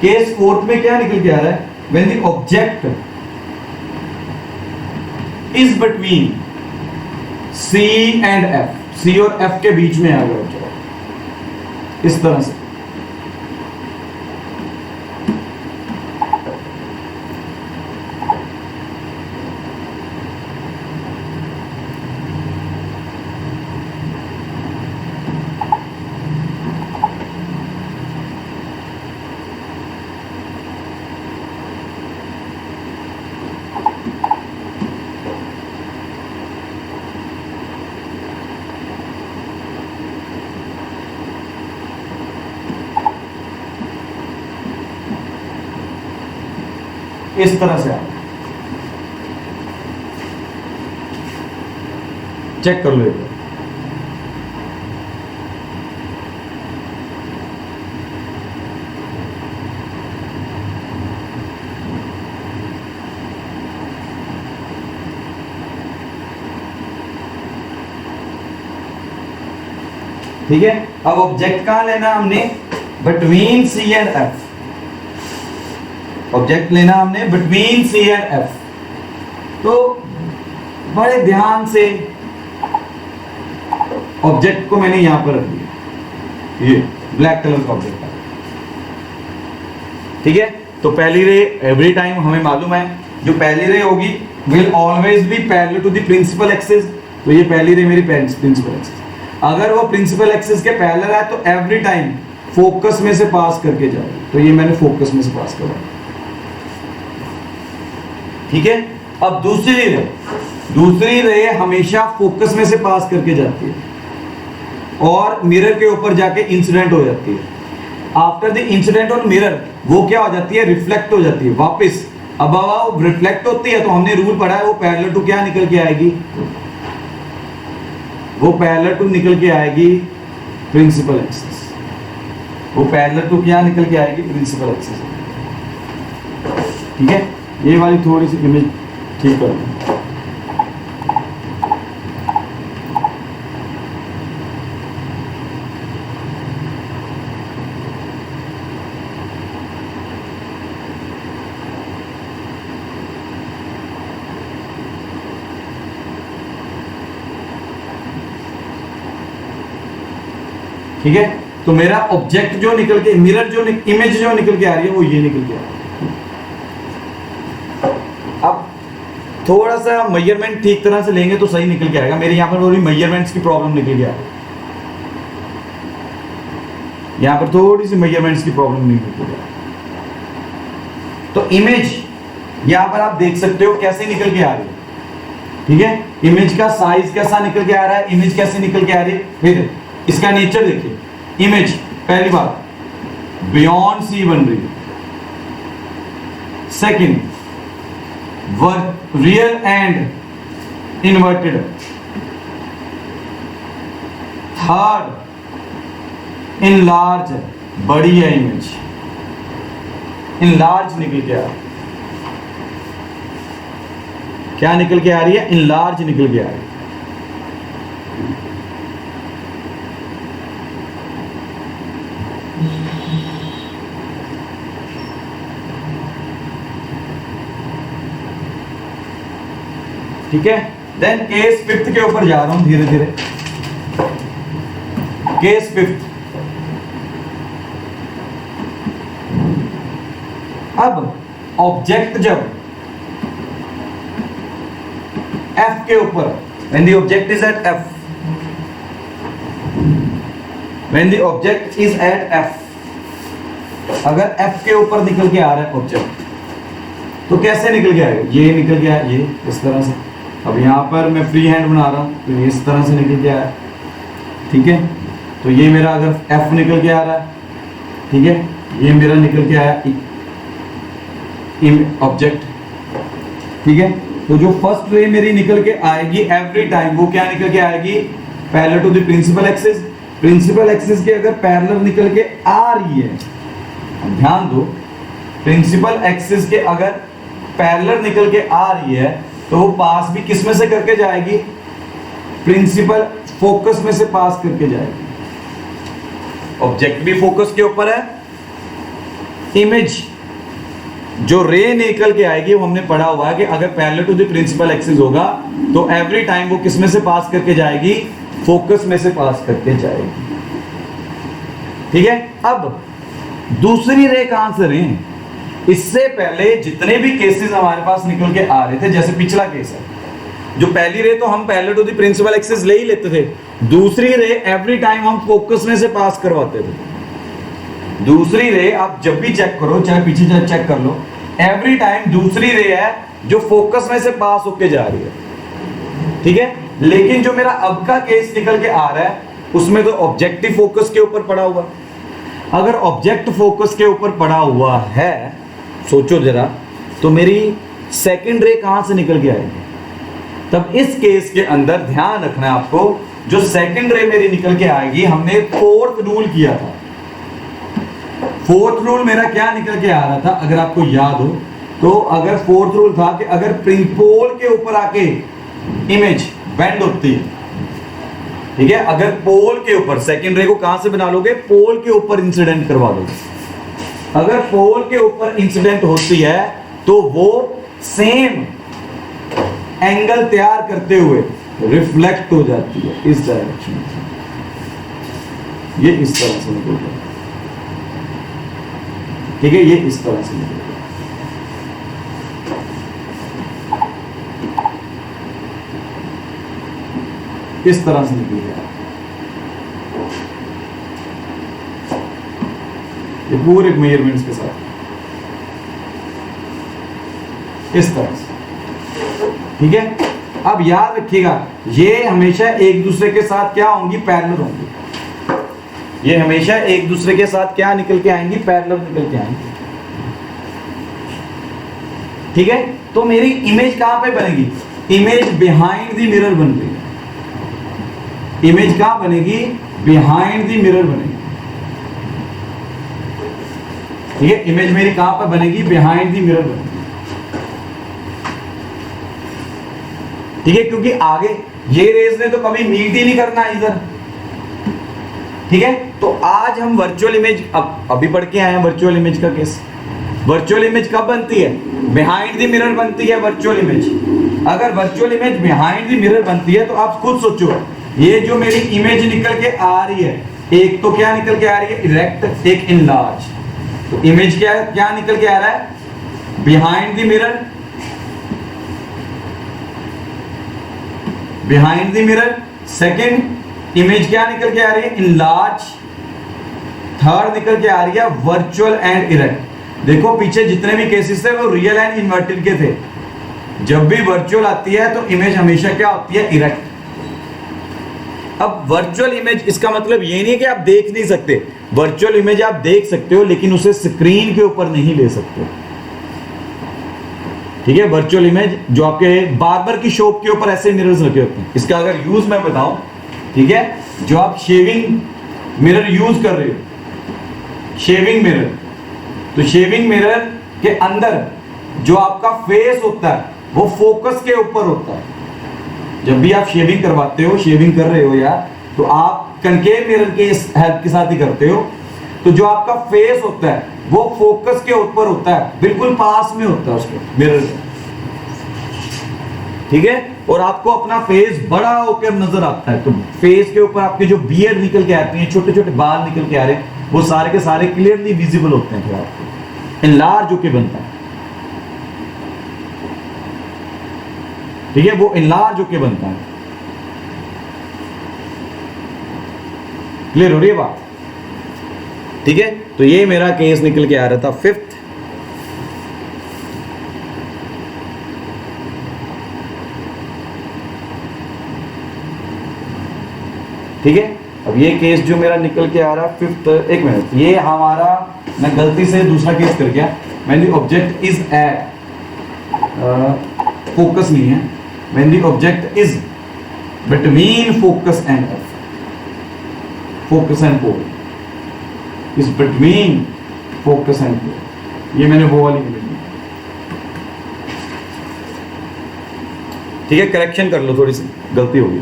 केस फोर्थ में क्या निकल के आ रहा है, when the object is between C and F, C और एफ के बीच में आ गया, इस तरह से। इस तरह से आप चेक कर लो। ठीक है, अब ऑब्जेक्ट कहां लेना हमने, between C and F. Object लेना हमने बिटवीन सी एंड एफ। तो बड़े ध्यान से ऑब्जेक्ट को मैंने यहां पर रख दिया, ये ब्लैक कलर का ऑब्जेक्ट है। ठीक है, तो पहली रे एवरी टाइम हमें मालूम है, जो पहली रे होगी will always be parallel to the principal axis. तो ये पहली रे मेरी प्रिंसिपल एक्सिस, अगर वो प्रिंसिपल एक्सिस के पैरेलल है तो एवरी टाइम फोकस में से पास करके जाए। तो ये मैंने फोकस में से पास करा। ठीक है, अब दूसरी रे हमेशा फोकस में से पास करके जाती है और मिरर के ऊपर जाके इंसिडेंट हो जाती है। After the incident on mirror वो क्या हो जाती है, रिफ्लेक्ट हो जाती है वापस। अब वो रिफ्लेक्ट होती है तो हमने रूल पढ़ा है, वो पैरेलल टू क्या निकल के आएगी, वो पैरेलल टू निकल के आएगी प्रिंसिपल एक्सिस। वो पैरेलल टू क्या निकल के आएगी, प्रिंसिपल एक्सिस। ठीक है, ये वाली थोड़ी सी इमेज ठीक कर दो। ठीक है, तो मेरा ऑब्जेक्ट जो निकल के, मिरर जो इमेज जो निकल के आ रही है वो ये निकल के आ रही है। अब थोड़ा सा मेजरमेंट ठीक तरह से लेंगे तो सही निकल के आएगा। मेरे यहाँ पर थोड़ी मेजरमेंट्स की प्रॉब्लम निकल गया, यहाँ पर थोड़ी सी मेजरमेंट्स की प्रॉब्लम निकल गया। तो इमेज यहाँ पर आप देख सकते हो कैसे निकल के आ रही है। ठीक है, इमेज का साइज कैसा निकल के आ रहा है, इमेज कैसे निकल के आ रही है। फिर इसका नेचर देखिए, इमेज पहली बात बियॉन्ड सी बन रही है, second real and inverted, third enlarge, बड़ी है इमेज, इनलार्ज निकल के आ रही है। क्या निकल के आ रही है, इनलार्ज निकल के आ रही है। ठीक है। देन केस फिफ्थ के ऊपर जा रहा हूं धीरे धीरे। केस फिफ्थ, अब ऑब्जेक्ट जब F के ऊपर, when the object is at F, when the object is at F, अगर F के ऊपर निकल के आ रहा है ऑब्जेक्ट, तो कैसे निकल के आएगा? ये निकल गया, ये इस तरह से। अब यहाँ पर मैं फ्री हैंड बना रहा हूँ तो ये इस तरह से निकल के आया, ठीक है। तो ये मेरा अगर F निकल के आ रहा है, ठीक है, ये मेरा निकल के आया ऑब्जेक्ट, ठीक है। तो जो फर्स्ट रे मेरी निकल के आएगी एवरी टाइम, वो क्या निकल के आएगी? Parallel to the principal axis. Principal axis के अगर पैरेलल निकल के आ रही है, ध्यान दो, प्रिंसिपल एक्सिस के अगर पैरेलल निकल के आ रही है तो वो पास भी किस में से करके जाएगी? प्रिंसिपल फोकस में से पास करके जाएगी। ऑब्जेक्ट भी फोकस के ऊपर है, इमेज जो रे निकल के आएगी वो हमने पढ़ा हुआ है कि अगर parallel to the principal axis होगा तो एवरी टाइम वो किस में से पास करके जाएगी? फोकस में से पास करके जाएगी, ठीक है। अब दूसरी रे कहां से रे? इससे पहले जितने भी केसेस हमारे पास निकल के आ रहे थे, जैसे पिछला केस है, जो पहली रे तो हम parallel to the principal axis ले ही लेते थे, दूसरी रे एवरी टाइम हम फोकस में से पास करवाते थे। दूसरी रे आप जब भी चेक करो, चाहे पीछे चाहे चेक कर लो, एवरी टाइम दूसरी रे है जो फोकस में से पास होके जा रही है, ठीक है। लेकिन जो मेरा अब का केस निकल के आ रहा है उसमें तो ऑब्जेक्टिव फोकस के ऊपर पड़ा हुआ। अगर ऑब्जेक्ट फोकस के ऊपर पड़ा हुआ है, सोचो जरा, तो मेरी सेकंड रे कहां से निकल के आएगी? तब इस केस के अंदर ध्यान रखना है आपको, जो सेकंड रे मेरी निकल के आएगी, हमने फोर्थ रूल किया था। फोर्थ रूल मेरा क्या निकल के आ रहा था अगर आपको याद हो तो? अगर फोर्थ रूल था कि अगर पोल के ऊपर आके इमेज बेंड होती है, ठीक है, अगर पोल के ऊपर, सेकंड रे को कहां से बना लोगे? पोल के ऊपर इंसिडेंट करवा दोगे। अगर पोल के ऊपर इंसिडेंट होती है तो वो सेम एंगल तैयार करते हुए रिफ्लेक्ट हो जाती है इस डायरेक्शन में, ये इस तरह से निकलता है, ठीक है, ये इस तरह से निकलेगा। इस तरह से निकलेगा ये पूरे मेजरमेंट्स के साथ, इस तरह से, ठीक है। अब याद रखिएगा, ये हमेशा एक दूसरे के साथ क्या होंगी? पैरेलल होंगी। ये हमेशा एक दूसरे के साथ क्या निकल के आएंगी? पैरेलल निकल के आएंगी, ठीक है। तो मेरी इमेज कहां पे बनेगी? इमेज बिहाइंड द मिरर बन रही है। इमेज कहां बनेगी? बिहाइंड द मिरर बनेगी, ठीक है। इमेज मेरी कहां पर बनेगी? बिहाइंड द मिरर बनेगी, ठीक है, क्योंकि आगे ये रेज ने तो कभी मीट ही नहीं करना इधर, ठीक है। तो आज हम वर्चुअल इमेज अभी पढ़ के आए हैं, वर्चुअल इमेज का केस। वर्चुअल इमेज कब बनती है? बिहाइंड द मिरर बनती है वर्चुअल इमेज। अगर virtual image behind the mirror बनती है तो आप खुद सोचो, ये जो मेरी इमेज निकल के आ रही है, एक तो क्या निकल के आ रही है? इरेक्ट, एक इनलार्ज। तो इमेज क्या निकल के आ रहा है? Behind the mirror, behind the mirror. Second image क्या निकल के आ रही है? इनलार्ज। थर्ड निकल के आ रही है वर्चुअल एंड इरेक्ट। देखो पीछे जितने भी केसेस थे वो रियल एंड इन्वर्टेड के थे। जब भी वर्चुअल आती है तो इमेज हमेशा क्या होती है? इरेक्ट। अब वर्चुअल इमेज, इसका मतलब ये नहीं है कि आप देख नहीं सकते, वर्चुअल इमेज आप देख सकते हो लेकिन उसे स्क्रीन के ऊपर नहीं ले सकते, ठीक है। वर्चुअल इमेज जो आपके बार्बर की शॉप के ऊपर ऐसे मिरर्स रखे होते हैं, इसका अगर यूज मैं बताऊं, ठीक है, जो आप शेविंग मिरर यूज कर रहे हो, शेविंग मिरर, तो शेविंग मिरर के अंदर जो आपका फेस होता है वो फोकस के ऊपर होता है। जब भी आप शेविंग करवाते हो, शेविंग कर रहे हो यार, तो आप कनकेव मिरर के हेल्प के साथ ही करते हो, तो जो आपका फेस होता है वो फोकस के ऊपर होता है, बिल्कुल पास में होता है उसके मिरर, ठीक है। और आपको अपना फेस बड़ा होकर नजर आता है, तो फेस के ऊपर आपके जो बियर्ड निकल के आती है, छोटे छोटे बाल निकल के आ रहे हैं, वो सारे के सारे क्लियरली विजिबल होते हैं। फिर आपको इनलार्ज होके बनता है, ठीक है, वो इनलार्ज होके बनता है। क्लियर हो रही है बात? ठीक है, तो ये मेरा केस निकल के आ रहा था फिफ्थ। ठीक है, अब ये केस जो मेरा निकल के आ रहा है फिफ्थ, एक मिनट, ये हमारा मैं गलती से दूसरा केस कर गया। मैंने ऑब्जेक्ट इज एट, फोकस नहीं है, when the object is between focus and F, focus and pole is between focus and pole, ये मैंने वो वाली लिखी। ठीक है, करेक्शन कर लो, थोड़ी सी गलती होगी।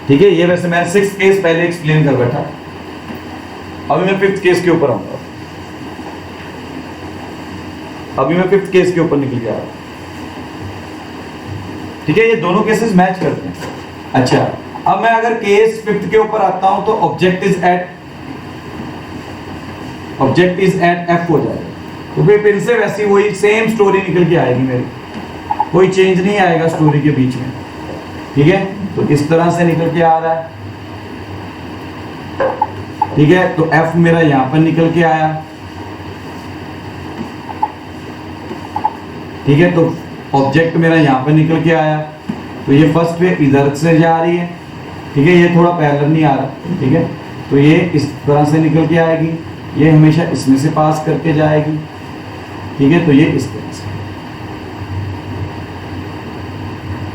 ठीक है, ये वैसे मैं 6th केस पहले एक्सप्लेन कर बैठा, अभी मैं 5th केस के ऊपर आऊंगा। अभी मैं 5th केस के ऊपर निकल गया। ठीक है, ये दोनों केसेस मैच करते हैं। अच्छा, अब मैं अगर केस 5th के ऊपर आता हूं तो ऑब्जेक्ट इज एट F हो जाएगा, तो फिर से वैसी वही सेम स्टोरी निकल के आएगी मेरी, कोई चेंज नहीं आएगा स्टोरी के बीच में। ठीक है, तो इस तरह से निकल के आ रहा है। ठीक है, तो F मेरा यहां पर निकल के आया। ठीक है, तो ऑब्जेक्ट मेरा यहां पर निकल के आया, तो ये फर्स्ट वे इधर से जा रही है। ठीक है, ये थोड़ा पैरेलल नहीं आ रहा। ठीक है, तो ये इस तरह से निकल के आएगी, ये हमेशा इसमें से पास करके जाएगी। ठीक है, तो ये इस तरह से।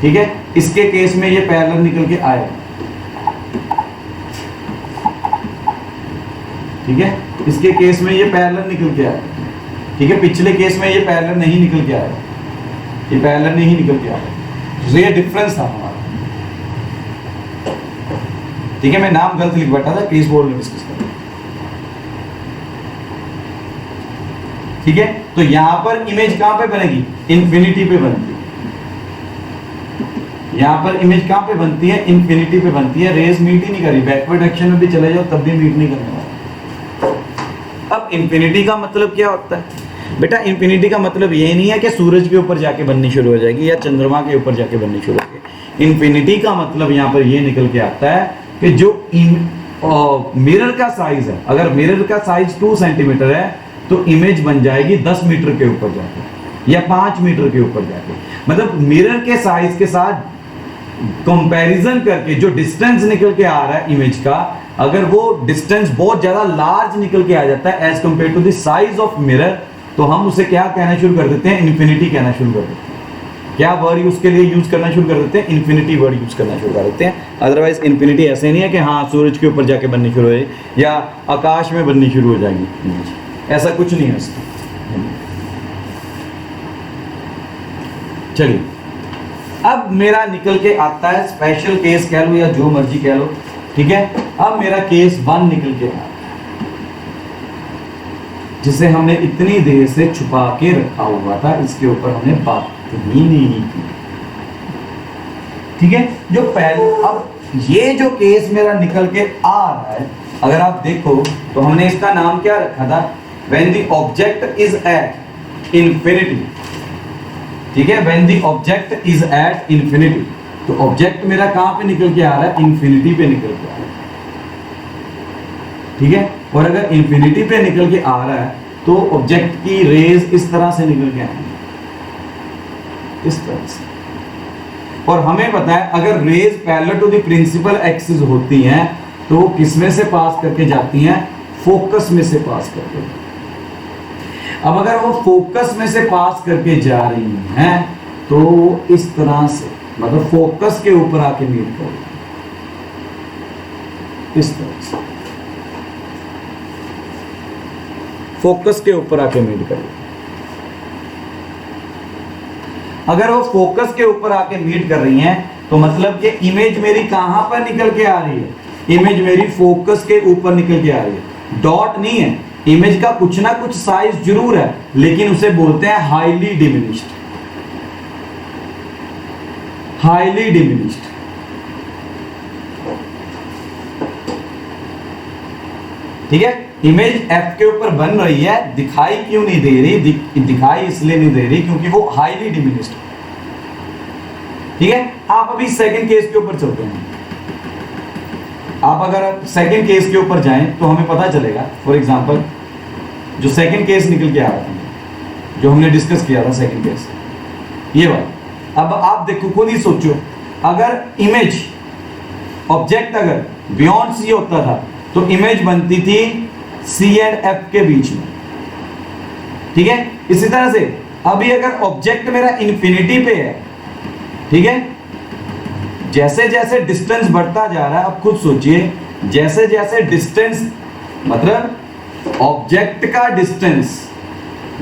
ठीक है, इसके केस में ये पैरेलल निकल के आएगा। ठीक है, इसके केस में ये पैरेलल निकल के आएगा। ठीक है, पिछले केस में ये पैरेलल नहीं निकल के आएगा, ये पैरेलल नहीं निकल के आएगा, तो ये डिफरेंस था हमारा। ठीक है, मैं नाम गलत लिख बैठा था, केस बोर्ड में डिस्कस कर। ठीक है, तो यहां पर इमेज कहां पे बनेगी? इन्फिनिटी पे बनती है। यहां पर इमेज कहां पे बनती है? इन्फिनिटी पे बनती है। रेज मीट ही नहीं करी, बैकवर्ड डायरेक्शन में भी चले जाओ तब भी मीट नहीं करने वाला। अब इन्फिनिटी का मतलब क्या होता है बेटा? इन्फिनिटी का मतलब ये नहीं है कि सूरज के ऊपर जाके बननी शुरू हो जाएगी या चंद्रमा के ऊपर जाके बननी शुरू हो जाएगी। इन्फिनिटी का मतलब यहां पर ये निकल के आता है कि जो मिरर का साइज है, अगर मिरर का साइज 2 सेंटीमीटर है तो इमेज बन जाएगी 10 मीटर के ऊपर जाके या 5 मीटर के ऊपर जाके। मतलब मिरर के साइज के साथ कंपैरिजन करके जो डिस्टेंस निकल के आ रहा है इमेज का, अगर वो डिस्टेंस बहुत ज्यादा लार्ज निकल के आ जाता है as compared to the size of mirror, तो हम उसे क्या कहना शुरू कर देते हैं? इन्फिनिटी कहना शुरू कर देते हैं। क्या वर्ड उसके लिए यूज करना शुरू कर देते हैं? इन्फिनिटी वर्ड यूज करना शुरू कर देते हैं। अदरवाइज इन्फिनिटी ऐसे नहीं है कि हाँ सूरज के ऊपर जाके बननी शुरू हो जाएगी या आकाश में बननी शुरू हो जाएगी इमेज, ऐसा कुछ नहीं है उसका। चलिए, अब मेरा निकल के आता है स्पेशल केस कह लो या जो मर्जी कह लो। ठीक है, अब मेरा केस 1 निकल के आता है, जिसे हमने इतनी देर से छुपा के रखा हुआ था, इसके ऊपर हमने बात ही नहीं की। ठीक है, जो पहले, अब ये जो केस मेरा निकल के आ रहा है, अगर आप देखो तो हमने इसका नाम क्या रखा था? When the object is at infinity। ठीक है, when the object is at infinity, तो ऑब्जेक्ट मेरा कहां पे निकल के आ रहा है? इन्फिनिटी पे निकल के आ रहा है। ठीक है, और अगर इन्फिनिटी पे निकल के आ रहा है तो ऑब्जेक्ट की रेज इस तरह से निकल के आएंगे, इस तरह से। और हमें पता है अगर rays parallel to the principal axis होती हैं तो वो किस में से पास करके जाती हैं? फोकस में से पास करके। अब अगर वो फोकस में से पास करके जा रही हैं तो इस तरह से, मतलब फोकस के ऊपर आके मीट करो, इस तरह से फोकस के ऊपर आके मीट करो। अगर वो फोकस के ऊपर आके मीट कर रही हैं तो मतलब कि इमेज मेरी कहां पर निकल के आ रही है? इमेज मेरी फोकस के ऊपर निकल के आ रही है, डॉट नहीं है। इमेज का कुछ ना कुछ साइज जरूर है, लेकिन उसे बोलते हैं हाईली डिमिनिश्ड, हाईली डिमिनिश्ड। ठीक है, इमेज एफ के ऊपर बन रही है, दिखाई क्यों नहीं दे रही? दिखाई इसलिए नहीं दे रही क्योंकि वो हाईली डिमिनिश्ड। ठीक है, आप अभी सेकंड केस के ऊपर चलते हैं। आप अगर सेकंड केस के ऊपर जाएं तो हमें पता चलेगा, फॉर एग्जांपल जो सेकंड केस निकल के आ रहा था, जो हमने डिस्कस किया था सेकंड केस, ये वाला। अब आप देखो, खुद ही सोचो, अगर इमेज ऑब्जेक्ट अगर बियॉन्ड सी होता था तो इमेज बनती थी सी एंड एफ के बीच में। ठीक है, इसी तरह से अभी अगर ऑब्जेक्ट मेरा इंफिनिटी पे है, ठीक है, जैसे जैसे डिस्टेंस बढ़ता जा रहा है, आप खुद सोचिए, जैसे जैसे डिस्टेंस मतलब ऑब्जेक्ट का डिस्टेंस,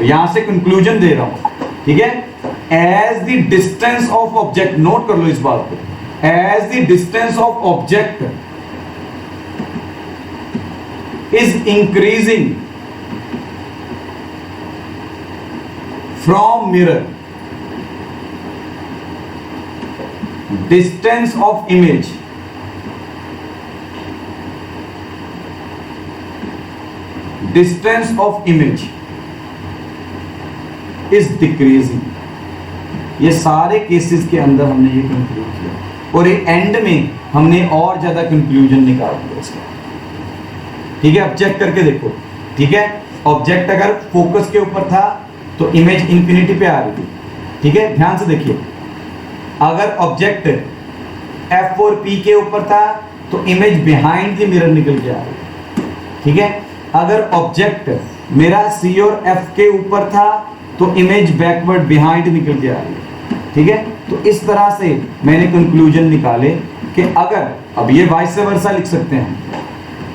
यहां से कंक्लूजन दे रहा हूं, ठीक है, as the distance of object, note कर लो इस बात को, as the distance of object is increasing from mirror, distance of image is decreasing। ये सारे केसेस के अंदर हमने ये कंक्लूड किया और ये एंड में हमने और ज्यादा कंक्लूजन निकाल दिया इसका। ठीक है, अब चेक करके देखो। ठीक है, ऑब्जेक्ट अगर फोकस के ऊपर था तो इमेज इंफिनिटी पे आ रही थी। ठीक है, ध्यान से देखिए, अगर ऑब्जेक्ट एफ और पी के ऊपर था तो इमेज बिहाइंड द मिरर निकल के आ रही। ठीक है, अगर ऑब्जेक्ट मेरा सी और एफ के ऊपर था तो इमेज बैकवर्ड बिहाइंड निकल के आ रही। ठीक है, तो इस तरह से मैंने कंक्लूजन निकाले कि अगर, अब ये वाइस वर्सा लिख सकते हैं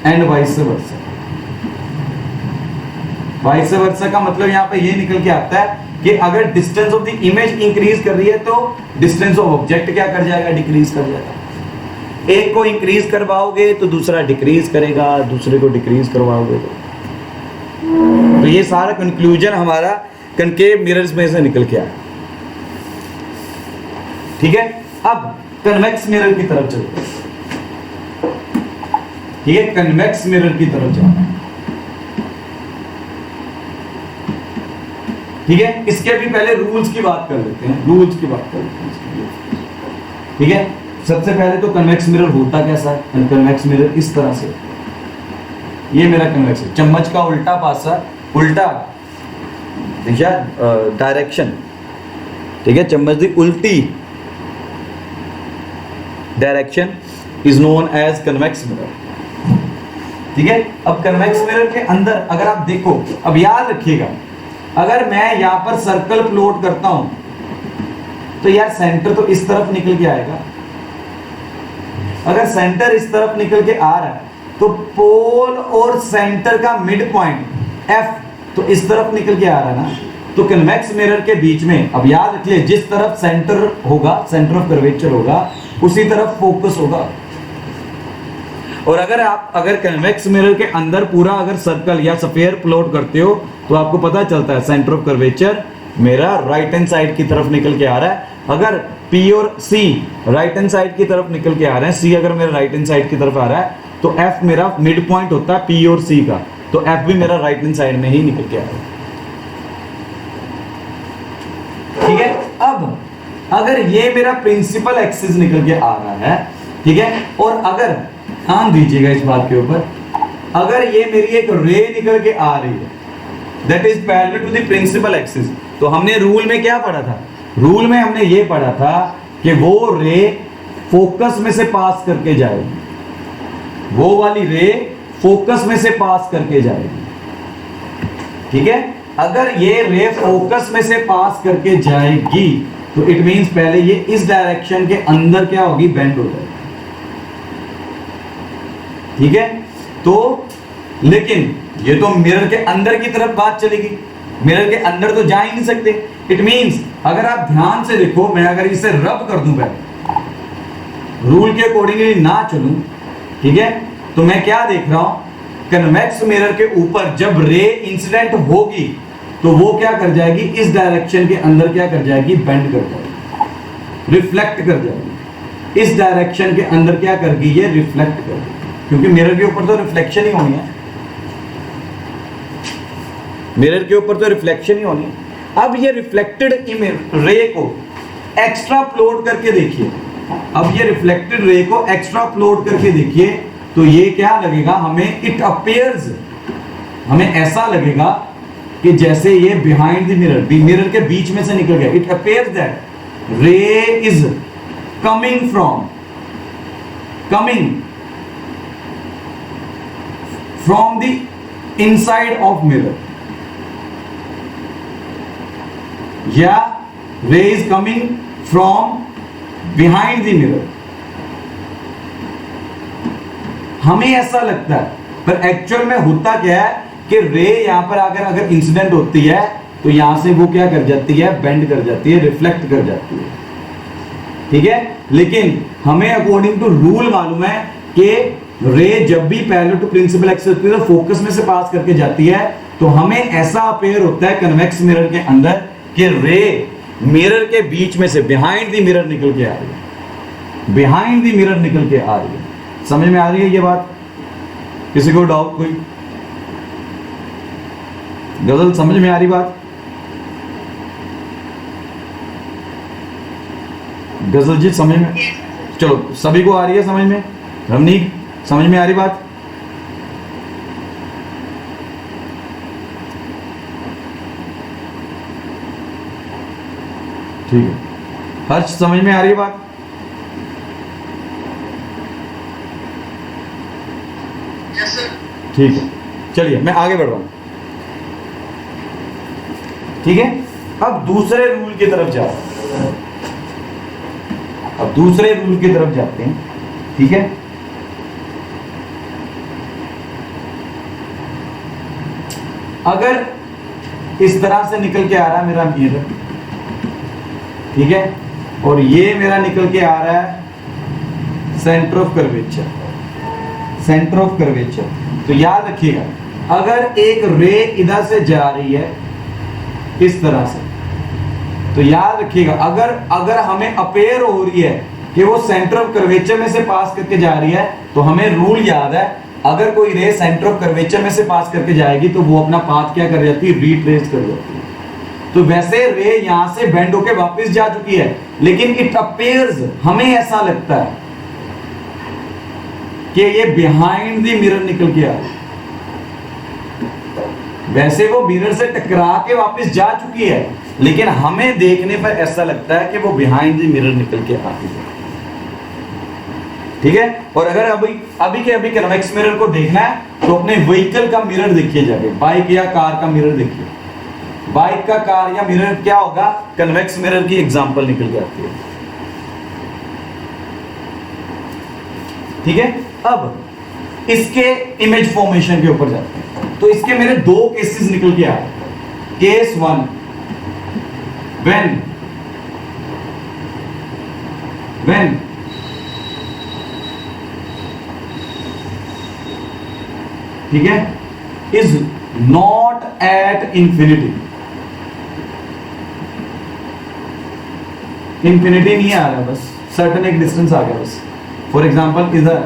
and vice versa. Vice versa का मतलब यहां पे ये निकल के आता है कि अगर distance of the image increase कर रही है तो डिस्टेंस ऑफ ऑब्जेक्ट क्या कर जाएगा? डिक्रीज कर जाएगा। एक को इंक्रीज करवाओगे तो दूसरा डिक्रीज करेगा, दूसरे को डिक्रीज करवाओगे तो ये सारा कंक्लूजन हमारा कनकेव मिरर्स में से निकल के आया। ठीक है, अब कन्वेक्स मिरर की तरफ चलते हैं। ठीक है, कन्वेक्स मिरर की तरफ जाना है। ठीक है, इसके भी पहले रूल्स की बात कर लेते हैं, रूल्स की बात कर लेते हैं। ठीक है, सबसे पहले तो कन्वेक्स मिरर होता कैसा है? कन्वेक्स मिरर इस तरह से, ये मेरा कन्वेक्स है, चम्मच का उल्टा पासा, उल्टा दिशा, डायरेक्शन। ठीक है, चम्मच की उल्टी direction is known as convex mirror. ठीक है, अब कन्वेक्स मिरर के अंदर अगर आप देखो, अब याद रखिएगा, अगर मैं यहां पर सर्कल प्लॉट करता हूं तो यार सेंटर तो इस तरफ निकल के आएगा। अगर सेंटर इस तरफ निकल के आ रहा है तो पोल और सेंटर का मिड पॉइंट एफ तो इस तरफ निकल के आ रहा है ना, तो कन्वेक्स मिरर के बीच में, अब याद रखिए, जिस तरफ सेंटर होगा, सेंटर ऑफ कर्वेचर होगा, उसी तरफ फोकस होगा। और अगर कन्वेक्स मिरर के अंदर पूरा अगर सर्कल या स्फीयर प्लॉट करते हो तो आपको पता चलता है सेंटर ऑफ कर्वेचर मेरा राइट हैंड साइड की तरफ निकल के आ रहा है। अगर पी और सी राइट हैंड साइड की तरफ निकल के आ रहे हैं, सी अगर मेरा राइट हैंड साइड की तरफ आ रहा है तो एफ मेरा मिड पॉइंट होता है पी और सी का, तो एफ भी मेरा राइट हैंड साइड में ही निकल के आ रहा है। ठीक है, अब अगर ये मेरा प्रिंसिपल एक्सिस निकल के आ रहा है, ठीक है, और अगर ध्यान दीजिएगा इस बात के ऊपर, अगर ये मेरी एक रे निकल के आ रही है that is parallel to the principal axis, तो हमने रूल में क्या पढ़ा था? रूल में हमने ये पढ़ा था कि वो रे फोकस में से पास करके जाएगी, वो वाली रे फोकस में से पास करके जाएगी। ठीक है, अगर ये रे फोकस में से पास करके जाएगी तो इट मींस पहले ये इस डायरेक्शन के अंदर क्या होगी? बेंड हो जाएगी। ठीक है, तो लेकिन ये तो मिरर के अंदर की तरफ बात चलेगी, मिरर के अंदर तो जा ही नहीं सकते। इट मींस अगर आप ध्यान से देखो, मैं अगर इसे रब कर दूं पहले, रूल के अकॉर्डिंगली ना चलूं, ठीक है, तो मैं क्या देख रहा हूं कन्वेक्स मिरर के ऊपर जब रे इंसिडेंट होगी तो वो क्या कर जाएगी, इस डायरेक्शन के अंदर क्या कर जाएगी, बेंड कर जाएगी, रिफ्लेक्ट कर जाएगी। इस डायरेक्शन के अंदर क्या करगी, ये रिफ्लेक्ट करगी, क्योंकि मिरर के ऊपर तो रिफ्लेक्शन ही होनी है, मिरर के ऊपर तो रिफ्लेक्शन ही होनी है। अब ये रिफ्लेक्टेड रे को एक्स्ट्रापोलेट करके देखिए, अब ये रिफ्लेक्टेड रे को एक्स्ट्रापोलेट करके देखिए तो ये क्या लगेगा हमें, इट अपीयर्स, हमें ऐसा लगेगा कि जैसे ये बिहाइंड द मिरर, मिरर के बीच में से निकल गया। इट अपीयर्स दैट रे is coming from the inside of mirror, या रे is coming from behind the mirror. हमें ऐसा लगता है, पर एक्चुअल में होता क्या है कि रे यहां पर अगर इंसिडेंट होती है तो यहां से वो क्या कर जाती है, बेंड कर जाती है, रिफ्लेक्ट कर जाती है, ठीक है। लेकिन हमें अकॉर्डिंग टू रूल मालूम है कि रे जब भी पैरेलल टू प्रिंसिपल एक्सिस होती है तो फोकस में से पास करके जाती है, तो हमें ऐसा अपेयर होता है कन्वेक्स मिरर के अंदर कि रे मिरर के बीच में से बिहाइंड द मिरर निकल के आ रही है, बिहाइंड द मिरर निकल के आ रही है। समझ में आ रही है ये बात? किसी को डाउट कोई? गजल समझ में आ रही बात? गजल जी समझ में? चलो सभी को आ रही है समझ में? रमनीक समझ में आ रही बात? ठीक है। हर्ष समझ में आ रही है बात? ठीक है, चलिए मैं आगे बढ़ रहा हूं, ठीक है। अब दूसरे रूल की तरफ जाते हैं, अब दूसरे रूल की तरफ जाते हैं, ठीक है। अगर इस तरह से निकल के आ रहा है मेरा मिरर, ठीक है, और ये मेरा निकल के आ रहा है centre of curvature, centre of curvature, तो याद रखिएगा अगर एक रे इधर से जा रही है इस तरह से, तो याद रखिएगा अगर हमें अपेयर हो रही है कि वो सेंटर ऑफ कर्वेचर में से पास करके जा रही है, तो हमें रूल याद है, अगर कोई रे सेंटर ऑफ कर्वेचर में से पास करके जाएगी तो वो अपना पाथ क्या कर जाती है, रिट्रेस कर जाती है। तो वैसे रे यहां से बेंड होके वापस जा चुकी है, लेकिन इट अपेयर्स, हमें ऐसा लगता है कि ये बिहाइंड द मिरर निकल के आ रही है। वैसे वो मिरर से टकरा के वापस जा चुकी है, लेकिन हमें देखने पर ऐसा लगता है कि वो बिहाइंड द मिरर निकल के आ रही है, ठीक है। और अगर अभी के अभी कन्वेक्स मिरर को देखना है तो अपने व्हीकल का मिरर देखिए जाके, बाइक या कार का मिरर देखिए, बाइक का कार या मिरर क्या होगा, कन्वेक्स मिरर की एग्जांपल निकल जाती है, ठीक है। अब इसके इमेज फॉर्मेशन के ऊपर जाते हैं, तो इसके मेरे दो केसेस निकल के आए। केस वन, when ठीक है, is not at infinity, infinity नहीं आ रहा, बस सर्टन एक डिस्टेंस आ गया बस। फॉर एग्जाम्पल इधर,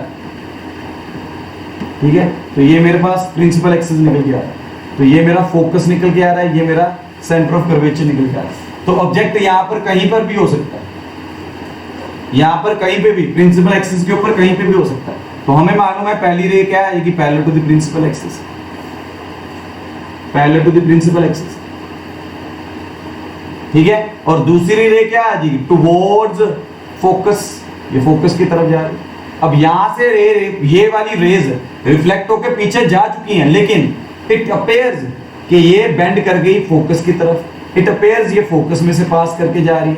ठीक है, तो ये मेरे पास प्रिंसिपल एक्सिस निकल के आ रहा है, तो ये मेरा फोकस निकल के आ रहा है, ये मेरा सेंटर ऑफ कर्वेचर निकल के आ रहा है। तो ऑब्जेक्ट यहां पर कहीं पर भी हो सकता है, यहां पर कहीं पे भी प्रिंसिपल एक्सिस के ऊपर कहीं पे भी हो सकता है। तो हमें मालूम है पहली रे क्या है कि parallel to the principal axis, parallel to the principal axis, ठीक है। और दूसरी रे क्या है जी, टुवर्ड्स फोकस, ये फोकस की तरफ जा रही है। अब यहां से ये वाली रेज रिफ्लेक्ट होकर पीछे जा चुकी हैं, लेकिन इट अपेयर्स कि ये बेंड कर गई फोकस की तरफ, इट अपेयर्स ये फोकस में से पास करके जा रही है,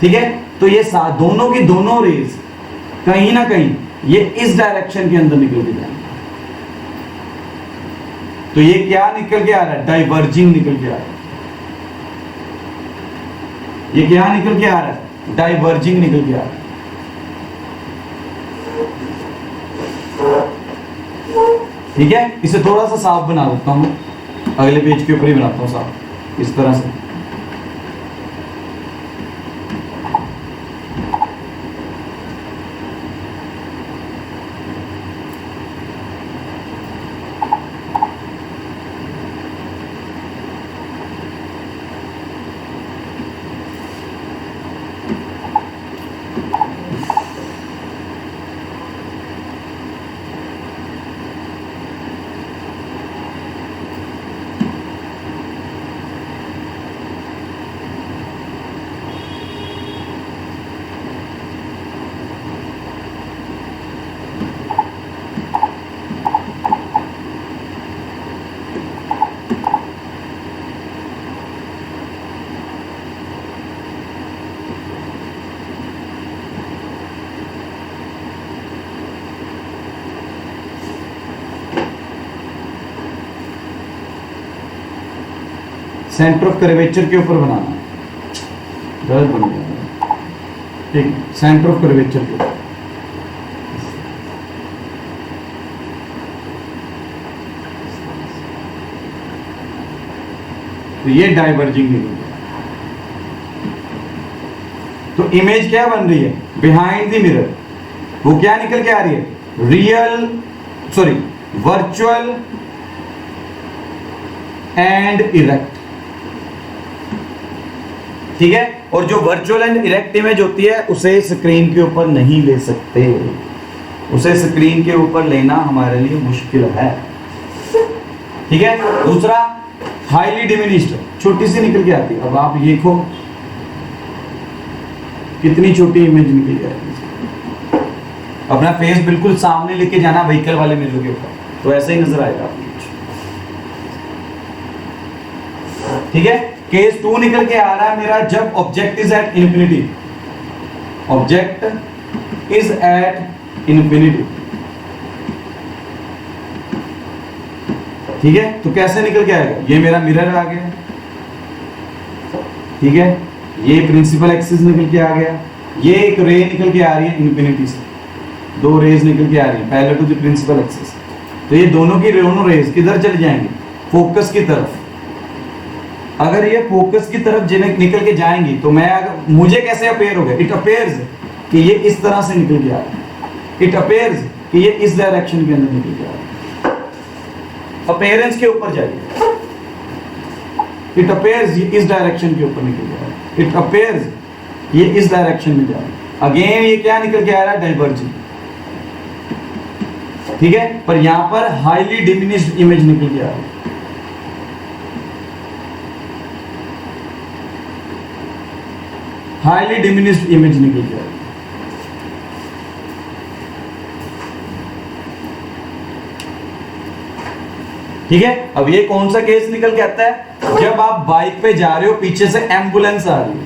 ठीक है। तो ये दोनों की दोनों रेज कहीं ना कहीं ये इस डायरेक्शन के अंदर निकल के जाएंगे। तो ये क्या निकल के आ रहा है, डाइवर्जिंग निकल के आ रहा है। ये क्या निकल के आ रहा है, डाइवर्जिंग निकल के आ रहा है। ठीक है, इसे थोड़ा सा साफ बना देता हूँ, अगले पेज के ऊपर ही बनाता हूँ साफ इस तरह से। सेंटर ऑफ कर्वेचर के ऊपर बनाना, गलत बन गया, ठीक, सेंटर ऑफ कर्वेचर के ऊपर। तो ये डाइवर्जिंग निकल गया। तो इमेज क्या बन रही है बिहाइंड द मिरर, वो क्या निकल के आ रही है, वर्चुअल एंड इरेक्ट, ठीक है। और जो वर्चुअल एंड इरेक्ट इमेज होती है उसे स्क्रीन के ऊपर नहीं ले सकते, उसे स्क्रीन के ऊपर लेना हमारे लिए मुश्किल है, ठीक है। दूसरा हाईली डिमिनिश्ड, छोटी सी निकल के आती है। अब आप देखो कितनी छोटी इमेज निकल के आती है। अपना फेस बिल्कुल सामने लेके जाना व्हीकल वाले मिरर के ऊपर, तो ऐसे ही नजर आएगा आपको, ठीक है। केस 2 निकल के आ रहा है मेरा, जब object is at infinity, object is at infinity, ठीक है। तो कैसे निकल के आएगा, ये मेरा मिरर आ गया, ठीक है, ये प्रिंसिपल एक्सिस निकल के आ गया, ये एक रे निकल के आ रही है इन्फिनिटी से, दो रेज निकल के आ रही है parallel to the principal axis. तो ये दोनों की दोनों रेज किधर चले जाएंगे, फोकस की तरफ। अगर ये फोकस की तरफ निकल के जाएंगी तो मैं अगर मुझे कैसे अपेयर हो गया, इट अपेयर्स कि ये इस तरह से निकल के आ रहा है, इट अपेयर्स कि ये इस डायरेक्शन के अंदर निकल के आ रहा है। अपेयरेंस के ऊपर जाइए, इट अपेयर्स ये इस डायरेक्शन के ऊपर निकल के आ रहा है, इट अपेयर्स ये इस डायरेक्शन में जा रहा है। अगेन ये क्या निकल के आ रहा है, डाइवर्जिंग, ठीक है। पर यहां पर हाईली डिमिनिश्ड इमेज निकल के आ रही है, हाईली डिमिनिश्ड इमेज निकल के आ रही है, ठीक है। अब ये कौन सा केस निकल के आता है, जब आप बाइक पे जा रहे हो, पीछे से एम्बुलेंस आ रही है।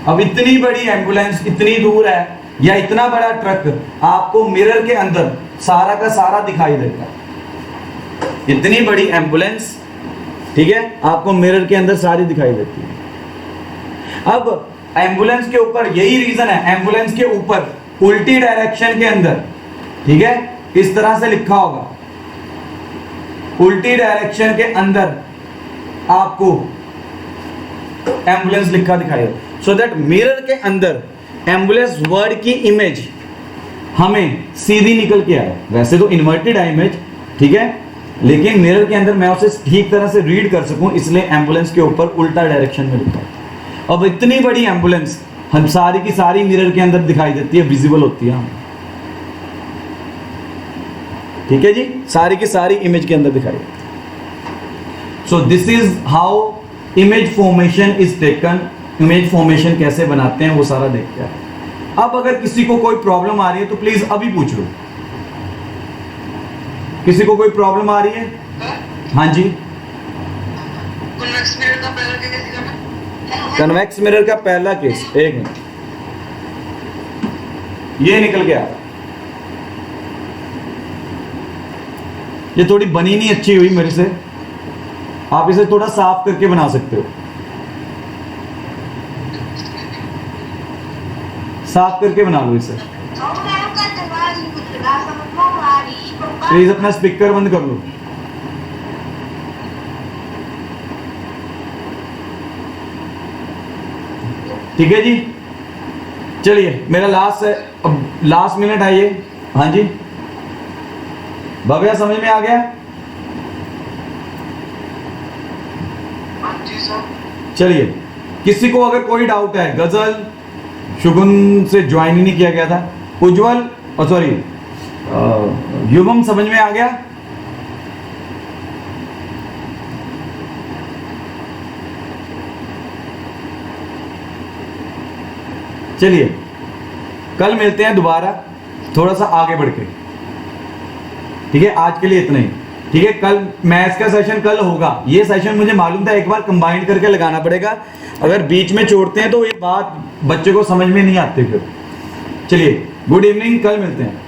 अब इतनी बड़ी एम्बुलेंस इतनी दूर है, या इतना बड़ा ट्रक आपको मिरर के अंदर सारा का सारा दिखाई देगा, इतनी बड़ी एम्बुलेंस, ठीक है, आपको मिरर के अंदर सारी दिखाई देती है। अब एम्बुलेंस के ऊपर यही रीजन है, एम्बुलेंस के ऊपर उल्टी डायरेक्शन के अंदर, ठीक है, इस तरह से लिखा होगा, उल्टी डायरेक्शन के अंदर आपको एम्बुलेंस लिखा दिखाई दे, सो दैट मिरर के अंदर एम्बुलेंस वर्ड की इमेज हमें सीधी निकल के आए। वैसे तो इन्वर्टेड है इमेज, ठीक है, लेकिन मिरर के अंदर मैं उसे ठीक तरह से रीड कर सकूं, इसलिए एम्बुलेंस के ऊपर उल्टा डायरेक्शन में लिखा है। अब इतनी बड़ी एम्बुलेंस हम सारी की सारी मिरर के अंदर दिखाई देती है, विजिबल होती है, ठीक है जी, सारी की सारी इमेज के अंदर दिखाई देती है। सो this is how image formation is taken, image formation कैसे बनाते हैं वो सारा देखते हैं। अब अगर किसी को कोई प्रॉब्लम आ रही है तो प्लीज अभी पूछ लो, किसी को कोई प्रॉब्लम आ रही है? हाँ जी, कन्वेक्स मिरर का पहला केस, एक मिनट, ये निकल गया, ये थोड़ी बनी नहीं अच्छी हुई मेरे से, आप इसे थोड़ा साफ करके बना सकते हो, साफ करके बना लो इसे। प्लीज अपना स्पीकर बंद कर लो। ठीक है जी, चलिए मेरा लास्ट है, अब लास्ट मिनट है ये। हाँ जी भव्या, समझ में आ गया?
जी सर।
चलिए, किसी को अगर कोई डाउट है, गजल शुगुन से ज्वाइन ही नहीं किया गया था, उज्जवल सॉरी युवम समझ में आ गया? चलिए कल मिलते हैं दोबारा, थोड़ा सा आगे बढ़ के। ठीक है, आज के लिए इतना ही। ठीक है, कल मैथ्स का सेशन कल होगा। ये सेशन मुझे मालूम था, एक बार कंबाइंड करके लगाना पड़ेगा, अगर बीच में छोड़ते हैं तो ये बात बच्चे को समझ में नहीं आती फिर। चलिए गुड इवनिंग, कल मिलते हैं।